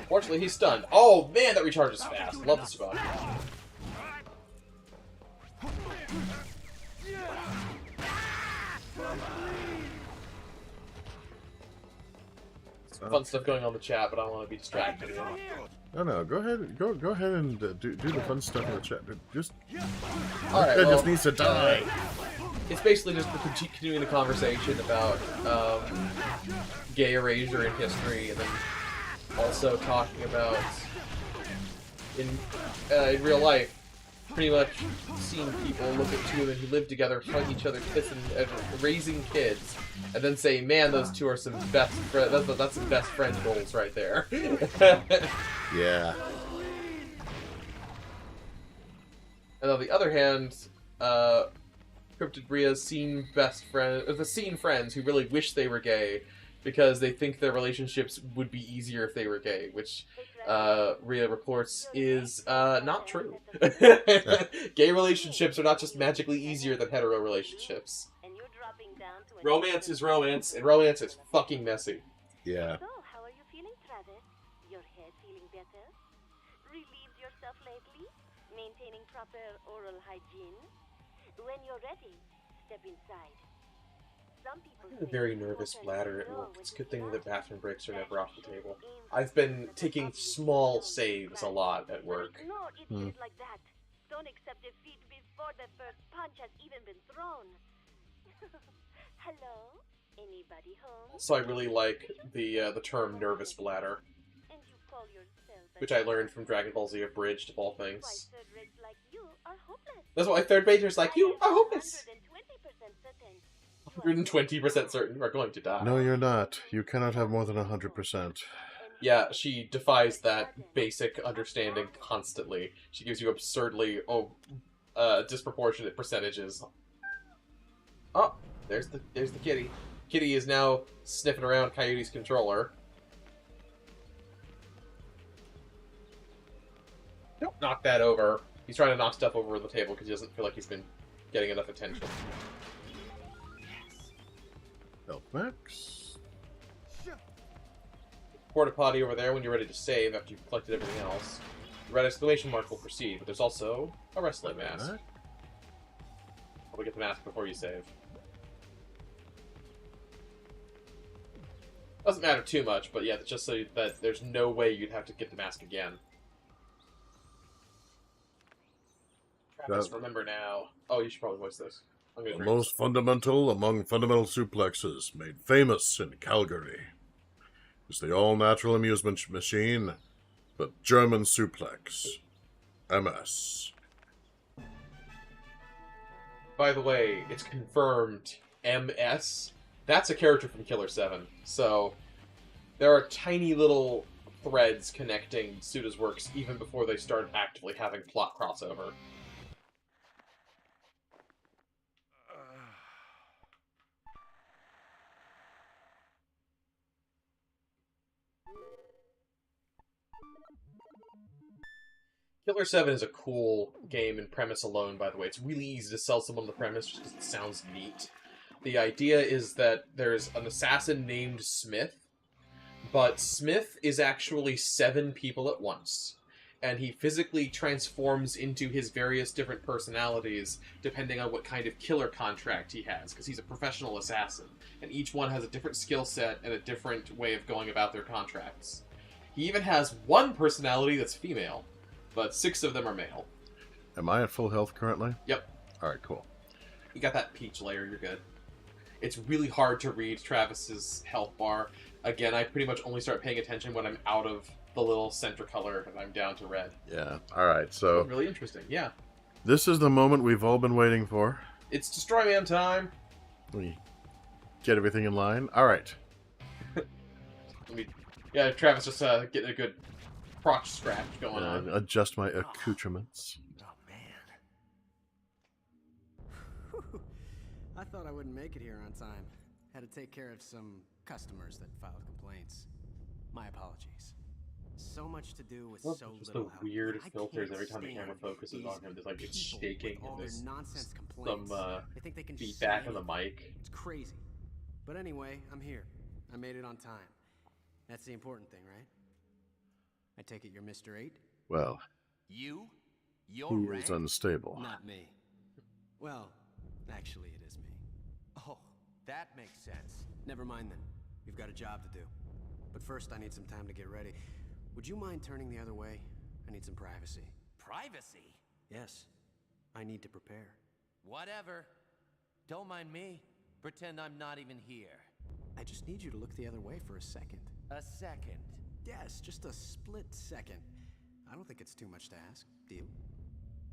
Fortunately, he's stunned. Oh, man, that recharges fast. Love this spot. Fun stuff going on in the chat, but I don't want to be distracted. No, go ahead, go ahead and do the fun stuff in the chat. Just, Alright, it just needs to die. It's basically just continuing the conversation about gay erasure in history, and then also talking about in real life, pretty much seeing people look at two women who live together, hug each other, kissing, raising kids, and then say, "Man, those two are some best friends. That's some best friend goals right there." Yeah. And on the other hand, Cryptid Bria's seen friends who really wish they were gay because they think their relationships would be easier if they were gay, which Ria reports is not true. Gay relationships are not just magically easier than hetero relationships. Romance is romance, and romance is fucking messy. Yeah. So, how are you feeling, Travis? Your head feeling better? Relieved yourself lately? Maintaining proper oral hygiene? When you're ready, step inside. Some people I'm a very nervous bladder at work. It's a good thing that bathroom breaks are never off the table. I've been taking small saves a lot at work. No, it is like that. Don't accept defeat before the first punch has even been thrown. Hello? Anybody home? So I really like the term nervous bladder, And you call yourself which I learned from Dragon Ball Z Abridged of all things. third-rates like you are hopeless. That's why third raters like you are hopeless. 120% certain. 120% certain you are going to die. No, you're not. You cannot have more than 100%. Yeah, she defies that basic understanding constantly. She gives you absurdly disproportionate percentages. Oh, there's the kitty. Kitty is now sniffing around Coyote's controller. Don't knock that over. He's trying to knock stuff over the table because he doesn't feel like he's been getting enough attention. Health max. Porta potty over there when you're ready to save after you've collected everything else. The red exclamation mark will proceed, but there's also a wrestling mask. Probably get the mask before you save. Doesn't matter too much, but yeah, just so that there's no way you'd have to get the mask again. Travis, remember now. Oh, you should probably voice this. I'm gonna The drink most fundamental among fundamental suplexes, made famous in Calgary. It's the all-natural amusement machine, but German suplex. MS. By the way, it's confirmed MS. That's a character from Killer 7. So there are tiny little threads connecting Suda's works even before they start actively having plot crossover. Killer 7 is a cool game in premise alone, by the way. It's really easy to sell someone the premise just because it sounds neat. The idea is that there's an assassin named Smith, but Smith is actually 7 people at once, and he physically transforms into his various different personalities depending on what kind of killer contract he has, because he's a professional assassin, and each one has a different skill set and a different way of going about their contracts. He even has one personality that's female, but 6 of them are male. Am I at full health currently? Yep. Alright, cool. You got that peach layer, you're good. It's really hard to read Travis's health bar. Again, I pretty much only start paying attention when I'm out of the little center color and I'm down to red. Yeah, alright, so... Really interesting, yeah. This is the moment we've all been waiting for. It's Destroyman time! We get everything in line. Alright. Yeah, Travis just getting a good crotch scratch going on. Adjust my accoutrements. Oh, man. I thought I wouldn't make it here on time. Had to take care of some customers that filed complaints. My apologies. So much to do with so just little. the weird I filters can't every time the stand camera focuses on him. There's like it's people shaking with all and their there's nonsense some complaints. They think they can feedback say on the mic. It's crazy. But anyway, I'm here. I made it on time. That's the important thing, right? I take it you're Mr. 8? Well, You? Your who rank? is unstable? Not me. Well, actually it is me. Oh, that makes sense. Never mind then. We've got a job to do. But first I need some time to get ready. Would you mind turning the other way? I need some privacy. Privacy? Yes. I need to prepare. Whatever. Don't mind me. Pretend I'm not even here. I just need you to look the other way for a second. A second. Yes, just a split second. I don't think it's too much to ask. Deal?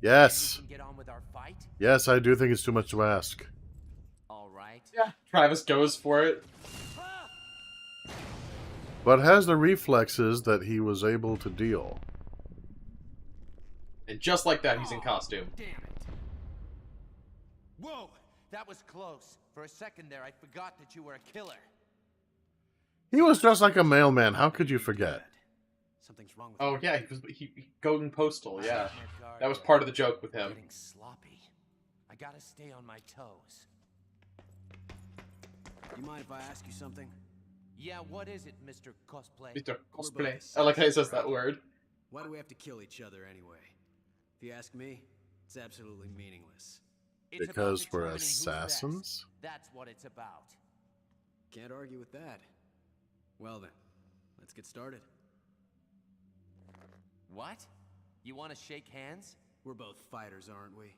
Yes. We can get on with our fight? Yes, I do think it's too much to ask. All right. Yeah, Travis goes for it. But has the reflexes that he was able to deal. And just like that, he's in costume. Damn it. Whoa, that was close. For a second there, I forgot that you were a killer. He was dressed like a mailman. How could you forget? Something's wrong with Oh yeah, he Golden Postal, yeah. That was part of the joke with him. Getting sloppy. I gotta stay on my toes. You mind if I ask you something? Yeah, what is it, Mr. Cosplay? Mr. We're Cosplay. both I like how he says that word. Why do we have to kill each other anyway? If you ask me, it's absolutely meaningless. It's Because about we're determining who's assassins? best. That's what it's about. Can't argue with that. Well then, let's get started. What? You want to shake hands? We're both fighters, aren't we?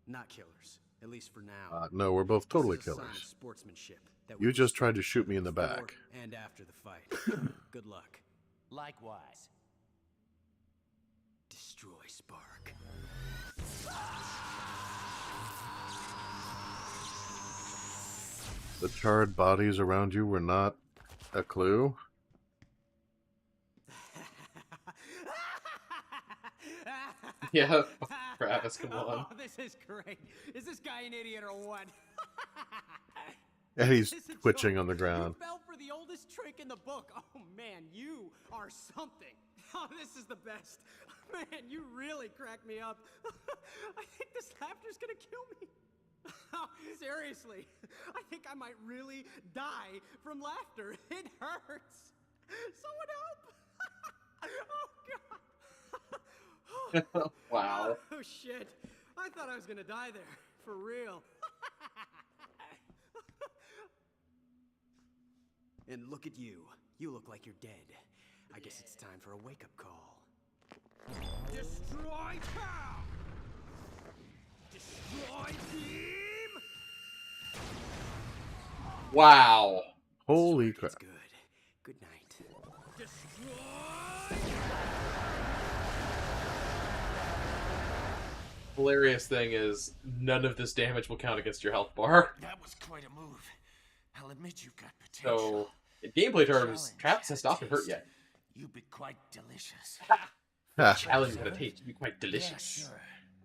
Not killers. At least for now. No, we're both totally This is a sign of killers. sportsmanship that You we just tried respect to shoot me in the before back. and after the fight. Good luck. Likewise. Destroy Spark. The charred bodies around you were not a clue? Yeah, Travis, come on. Oh, this is great. Is this guy an idiot or what? And he's This is twitching so- on the ground. You fell for the oldest trick in the book. Oh man, you are something. Oh, this is the best. Man, you really cracked me up. I think this laughter's gonna kill me. Oh, seriously, I think I might really die from laughter. It hurts. Someone help! Oh god. Wow. Oh shit. I thought I was gonna die there. For real. And look at you. You look like you're dead. I guess it's time for a wake-up call. Destroy town! Destroy team! Wow. Holy crap. Good. Good night. hilarious thing is none of this damage will count against your health bar. That was quite a move. I'll admit you've got potential. So, in gameplay terms, Travis has not been hurt yet. You'd be quite delicious. Challenge that taste. You'd be quite delicious. Yeah, sure.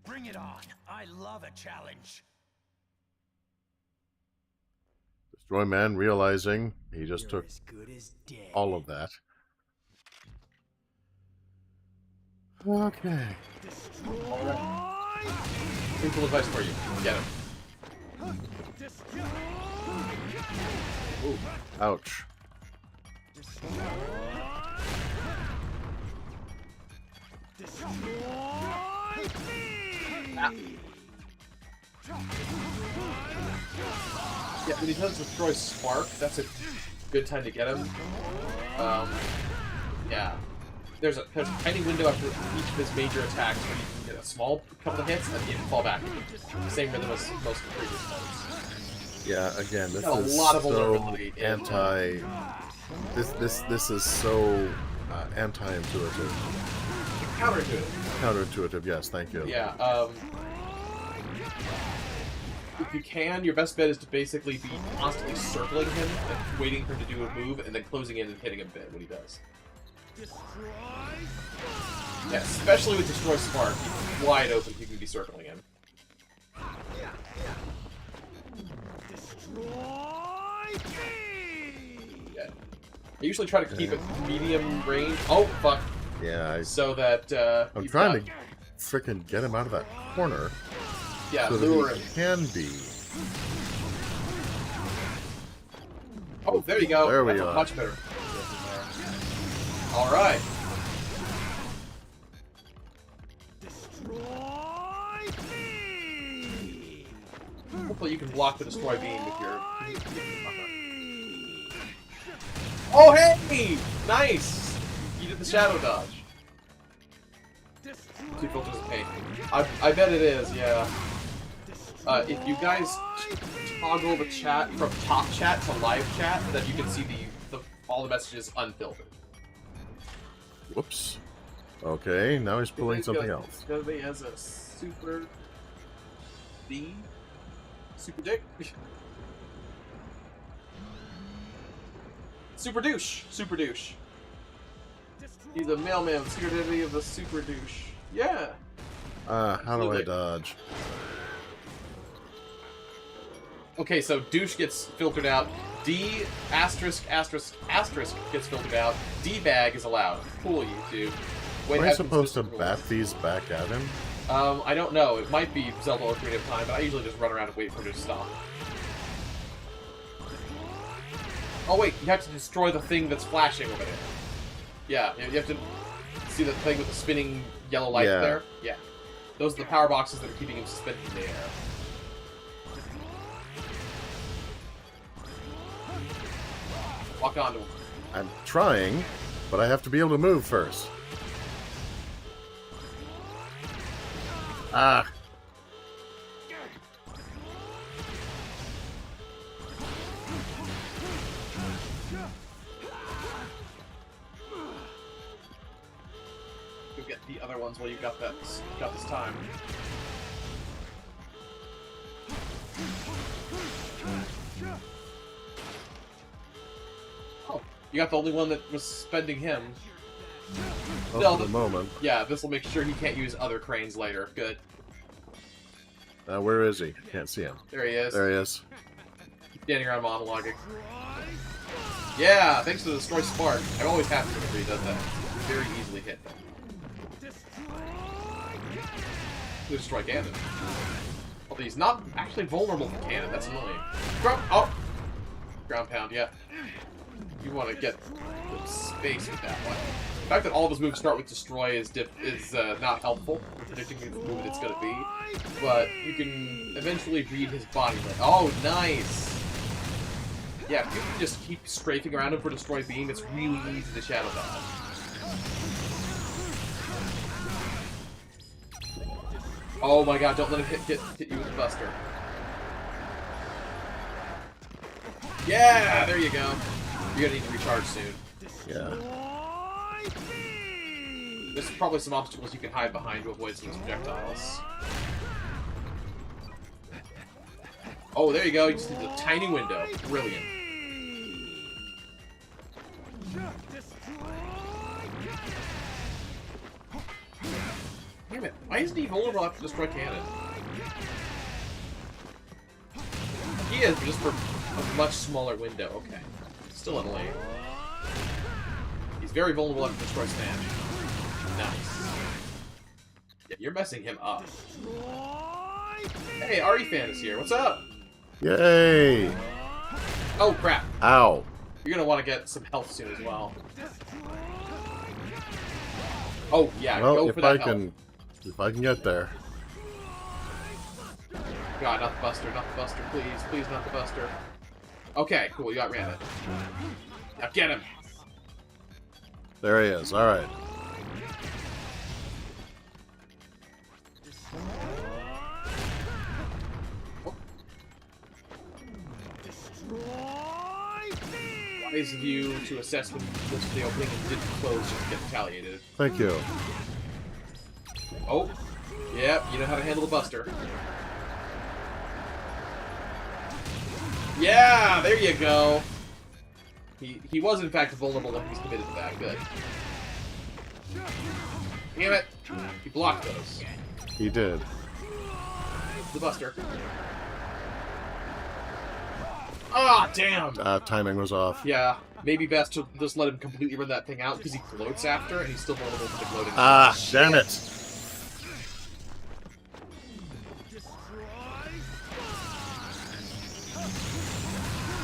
Bring it on. I love a challenge. Destroyman realizing he just took as good as dead. all of that. Okay. Simple advice for you. Get him. Ooh, ouch. Yeah, when he does destroy Spark, that's a good time to get him. Yeah. There's a tiny window after each of his major attacks where you can get a small couple of hits and then you can fall back. Same rhythm as most of the previous modes. Yeah, again, this Got a is lot of so vulnerability in- anti. This is so anti-intuitive. Counterintuitive. Counterintuitive, yes, thank you. Yeah, if you can, your best bet is to basically be constantly circling him and waiting for him to do a move and then closing in and hitting him when he does. Yeah, especially with Destroy Spark, he's wide open, you can be circling him. Yeah. I usually try to keep it medium range. Oh, fuck. Yeah, so that, I'm trying to frickin' get him out of that corner. Yeah, so lure that he him. can be. Oh, there you go. There we That's are. Much better. All right. Hopefully you can block the destroy beam with your. Oh hey! Nice! You did the shadow dodge. 2 filters of paint. I bet it is, yeah. If you guys toggle the chat from top chat to live chat, then you can see all the messages unfiltered. Whoops. Okay, now he's pulling something else. It's gonna be as a super D? Super dick? Super douche! Super douche. He's a mailman, secret identity of the super douche. Yeah! How do I dodge? Okay, so douche gets filtered out. D asterisk asterisk asterisk gets filtered out. D bag is allowed. Cool, YouTube. Wait, Am I supposed to bat these back at him? I don't know. It might be Zelda Ocarina of Time, but I usually just run around and wait for him to stop. Oh wait, you have to destroy the thing that's flashing over there. Yeah, you have to see the thing with the spinning yellow light there? Yeah. Those are the power boxes that are keeping him suspended in the air. Walk onto him. I'm trying, but I have to be able to move first. Ah. Go get the other ones while you got this time. Oh, you got the only one that was spending him. For the moment. Yeah, this will make sure he can't use other cranes later. Good. Where is he? Can't see him. There he is. There he is. Keep standing around monologuing. Yeah, thanks to the Destroy Spark. I'm always happy whenever he does that. Very easily hit them. Destroy cannon. Although he's not actually vulnerable to cannon, that's annoying. Ground pound, yeah. You want to get the space with that one. The fact that all of his moves start with destroy is not helpful for predicting the move it's going to be, but you can eventually read his body. Oh, nice! Yeah, if you can just keep strafing around him for destroy beam, it's really easy to shadow dodge. Oh my god, don't let him hit you with the buster. Yeah, there you go. You're gonna need to recharge soon. Yeah. There's probably some obstacles you can hide behind to avoid some of those projectiles. Oh, there you go. You just need a tiny window. Brilliant. Damn it. Why isn't he vulnerable after Destroy Cannon? He is, but just for a much smaller window. Okay. Still in lane. He's very vulnerable after Destroy Stand. Nice. Yeah, you're messing him up. Hey, Ari fan is here. What's up? Yay! Oh, crap. Ow. You're gonna want to get some health soon as well. Oh, yeah, Well, go if for that if I can get there. God, not the Buster, not the Buster, please. Please, not the Buster. Okay, cool, you outran it. Now get him! There he is, alright. Wise of you to assess when you closed the opening and didn't close just to get retaliated. Thank you. Oh, yeah, you know how to handle the Buster. Yeah, there you go. He was in fact vulnerable when he's committed to that. Good. Damn it! He blocked those. He did. The Buster. Ah, damn! Timing was off. Yeah, maybe best to just let him completely run that thing out because he gloats after and he's still vulnerable to the gloating. Ah, damn it!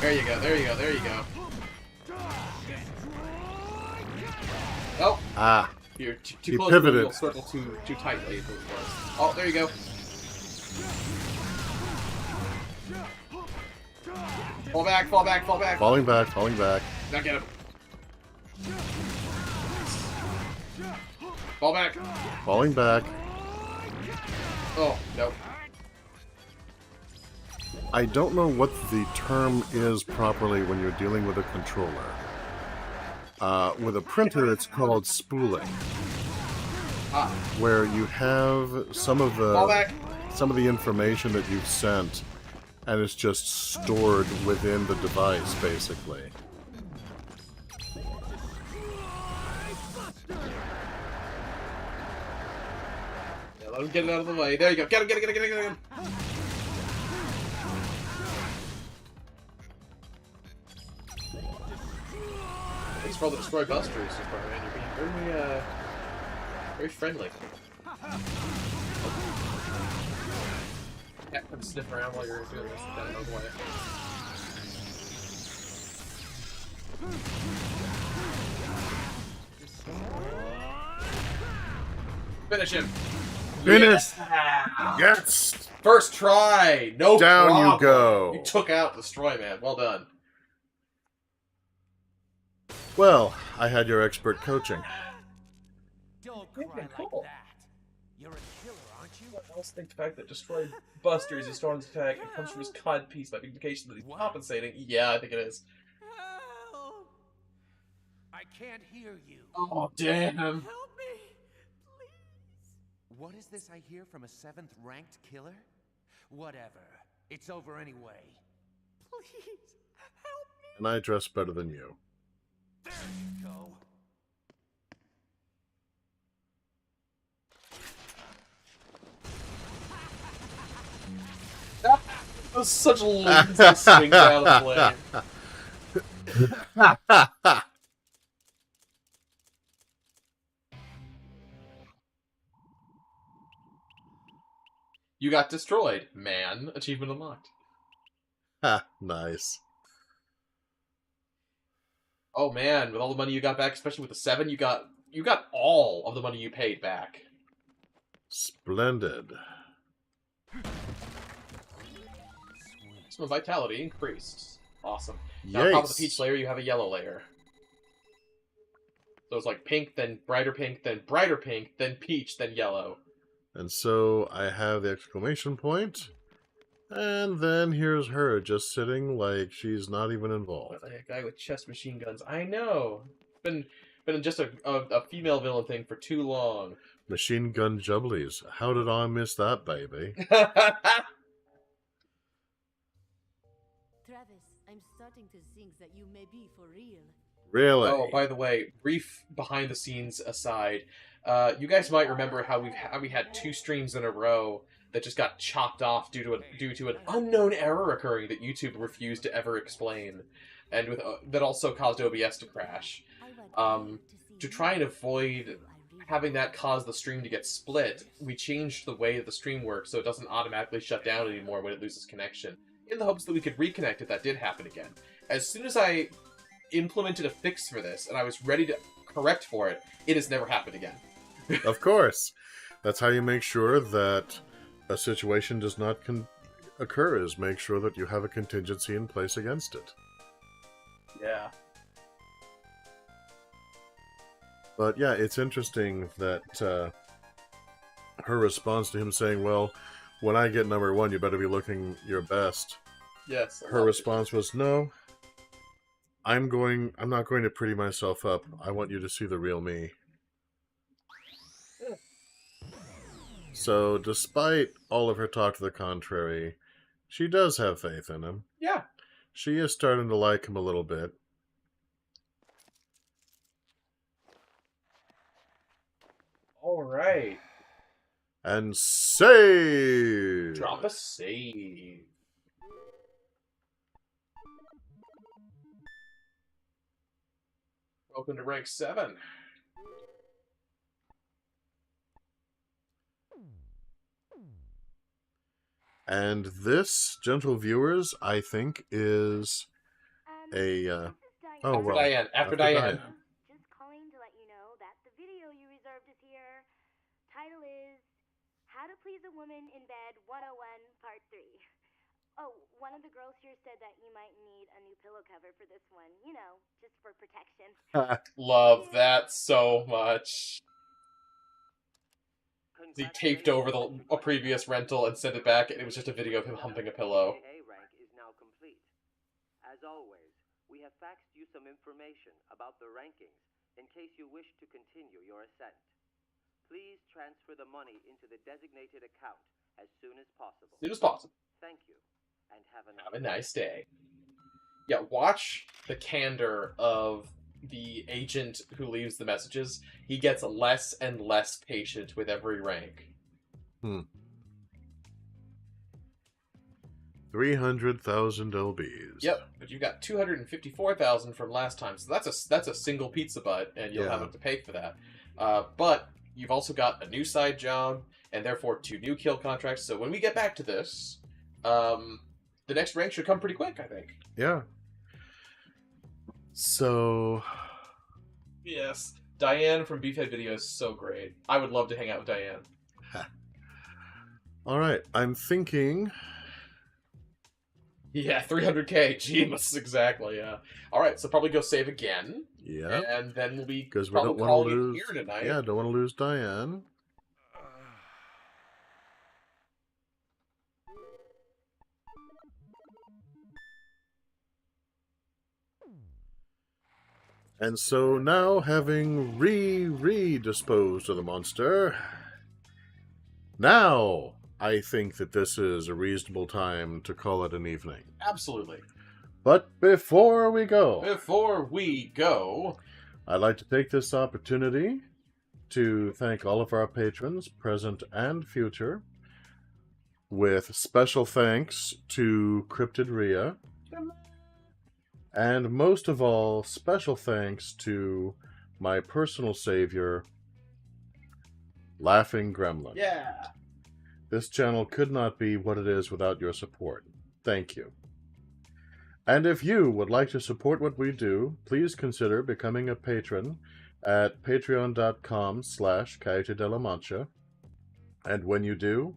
There you go, there you go, there you go. Oh! Ah. You're too He close pivoted. to the little circle too tightly. Is what it was. Oh, there you go. Fall back, fall back, fall back. Falling back, falling back. Now get him. Fall back. Falling back. Oh, no. I don't know what the term is properly when you're dealing with a controller. With a printer, it's called spooling, where you have some of the information that you've sent, and it's just stored within the device, basically. Yeah, let him get it out of the way. There you go. Get him, get him, get him, get him, get him. Thanks for all the destroy busters, Superman. You're being very, very friendly. Yeah, come sniff around while you're doing this. Get out of the way. Finish him. Finish. Yes. Yes. First try. No Down problem. you go. You took out Destroyman. Well done. Well, I had your expert coaching. Don't cry like that. You're a killer, aren't you? I also think the fact that Destroy Buster is his strongest attack and comes from his cod piece might be indication that he's compensating. Yeah, I think it is. Help! I can't hear you. Oh, damn. Help me, please. What is this I hear from a 7th ranked killer? Whatever. It's over anyway. Please, help me. And I dress better than you. There you go. That was such a lazy swing down the lane. You got destroyed, man. Achievement unlocked. Ha, nice. Oh man, with all the money you got back, especially with the 7, you got all of the money you paid back. Splendid. So vitality increased. Awesome. Now on top of the peach layer, you have a yellow layer. So it's like pink, then brighter pink, then brighter pink, then peach, then yellow. And so I have the exclamation point, and then here's her just sitting like she's not even involved. Like a guy with chest machine guns. I know. Been been just a female villain thing for too long. Machine Gun Jubblies. How did I miss that, baby? Travis, I'm starting to think that you may be for real. Really? Oh, by the way, brief behind the scenes aside, you guys might remember how we had 2 streams in a row that just got chopped off due to an unknown error occurring that YouTube refused to ever explain, and that also caused OBS to crash. To try and avoid having that cause the stream to get split, we changed the way that the stream works so it doesn't automatically shut down anymore when it loses connection, in the hopes that we could reconnect if that did happen again. As soon as I implemented a fix for this and I was ready to correct for it, it has never happened again. Of course. That's how you make sure that a situation does not occur, is make sure that you have a contingency in place against it. Yeah. But yeah, it's interesting that her response to him saying, well, when I get number 1, you better be looking your best. Yes. Her response was, no, I'm not going to pretty myself up. I want you to see the real me. So, despite all of her talk to the contrary, she does have faith in him. Yeah. She is starting to like him a little bit. All right. And save! Drop a save. Welcome to rank 7. And this, gentle viewers, I think is After Diane. Just calling to let you know that the video you reserved is here. Title is How to Please a Woman in Bed 101 Part 3. Oh, one of the girls here said that you might need a new pillow cover for this one. You know, just for protection. Love that so much. He taped over a previous rental and sent it back, and it was just a video of him humping a pillow. rank is now complete. As always, we have faxed you some information about the rankings in case you wish to continue your ascent. Please transfer the money into the designated account as soon as possible. As soon as possible. Thank you, and have a nice day. Yeah, watch the candor of the agent who leaves the messages. He gets less and less patient with every rank. 300,000 LBs. Yep, but you got 254,000 from last time, so that's a single pizza butt, and you'll have to pay for that. But you've also got a new side job, and therefore 2 new kill contracts. So when we get back to this, the next rank should come pretty quick, I think. Yeah. So... Yes. Diane from Beefhead Video is so great. I would love to hang out with Diane. Alright, I'm thinking... Yeah, 300k. Jeez, exactly, yeah. Alright, so probably go save again. Yeah. And then we'll be because we don't want to lose here tonight. Yeah, don't want to lose Diane. And so now, having disposed of the monster, now I think that this is a reasonable time to call it an evening. Absolutely. But before we go, I'd like to take this opportunity to thank all of our patrons, present and future, with special thanks to Cryptid Rhea. And most of all, special thanks to my personal savior, Laughing Gremlin. Yeah. This channel could not be what it is without your support. Thank you. And if you would like to support what we do, please consider becoming a patron at patreon.com/Coyote de la Mancha. And when you do,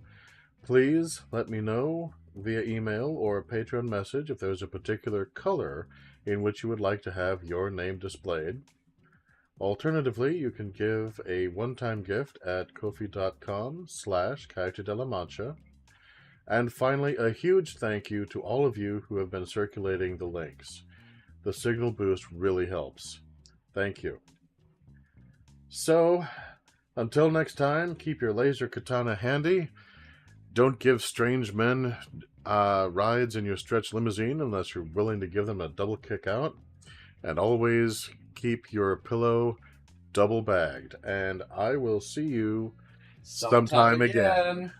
please let me know via email or Patreon message if there's a particular color in which you would like to have your name displayed. Alternatively, you can give a one-time gift at ko-fi.com/Coyote de la Mancha. And finally, a huge thank you to all of you who have been circulating the links. The signal boost really helps. Thank you. So, until next time, keep your laser katana handy. Don't give strange men rides in your stretch limousine unless you're willing to give them a double kick out. And always keep your pillow double bagged. And I will see you sometime again.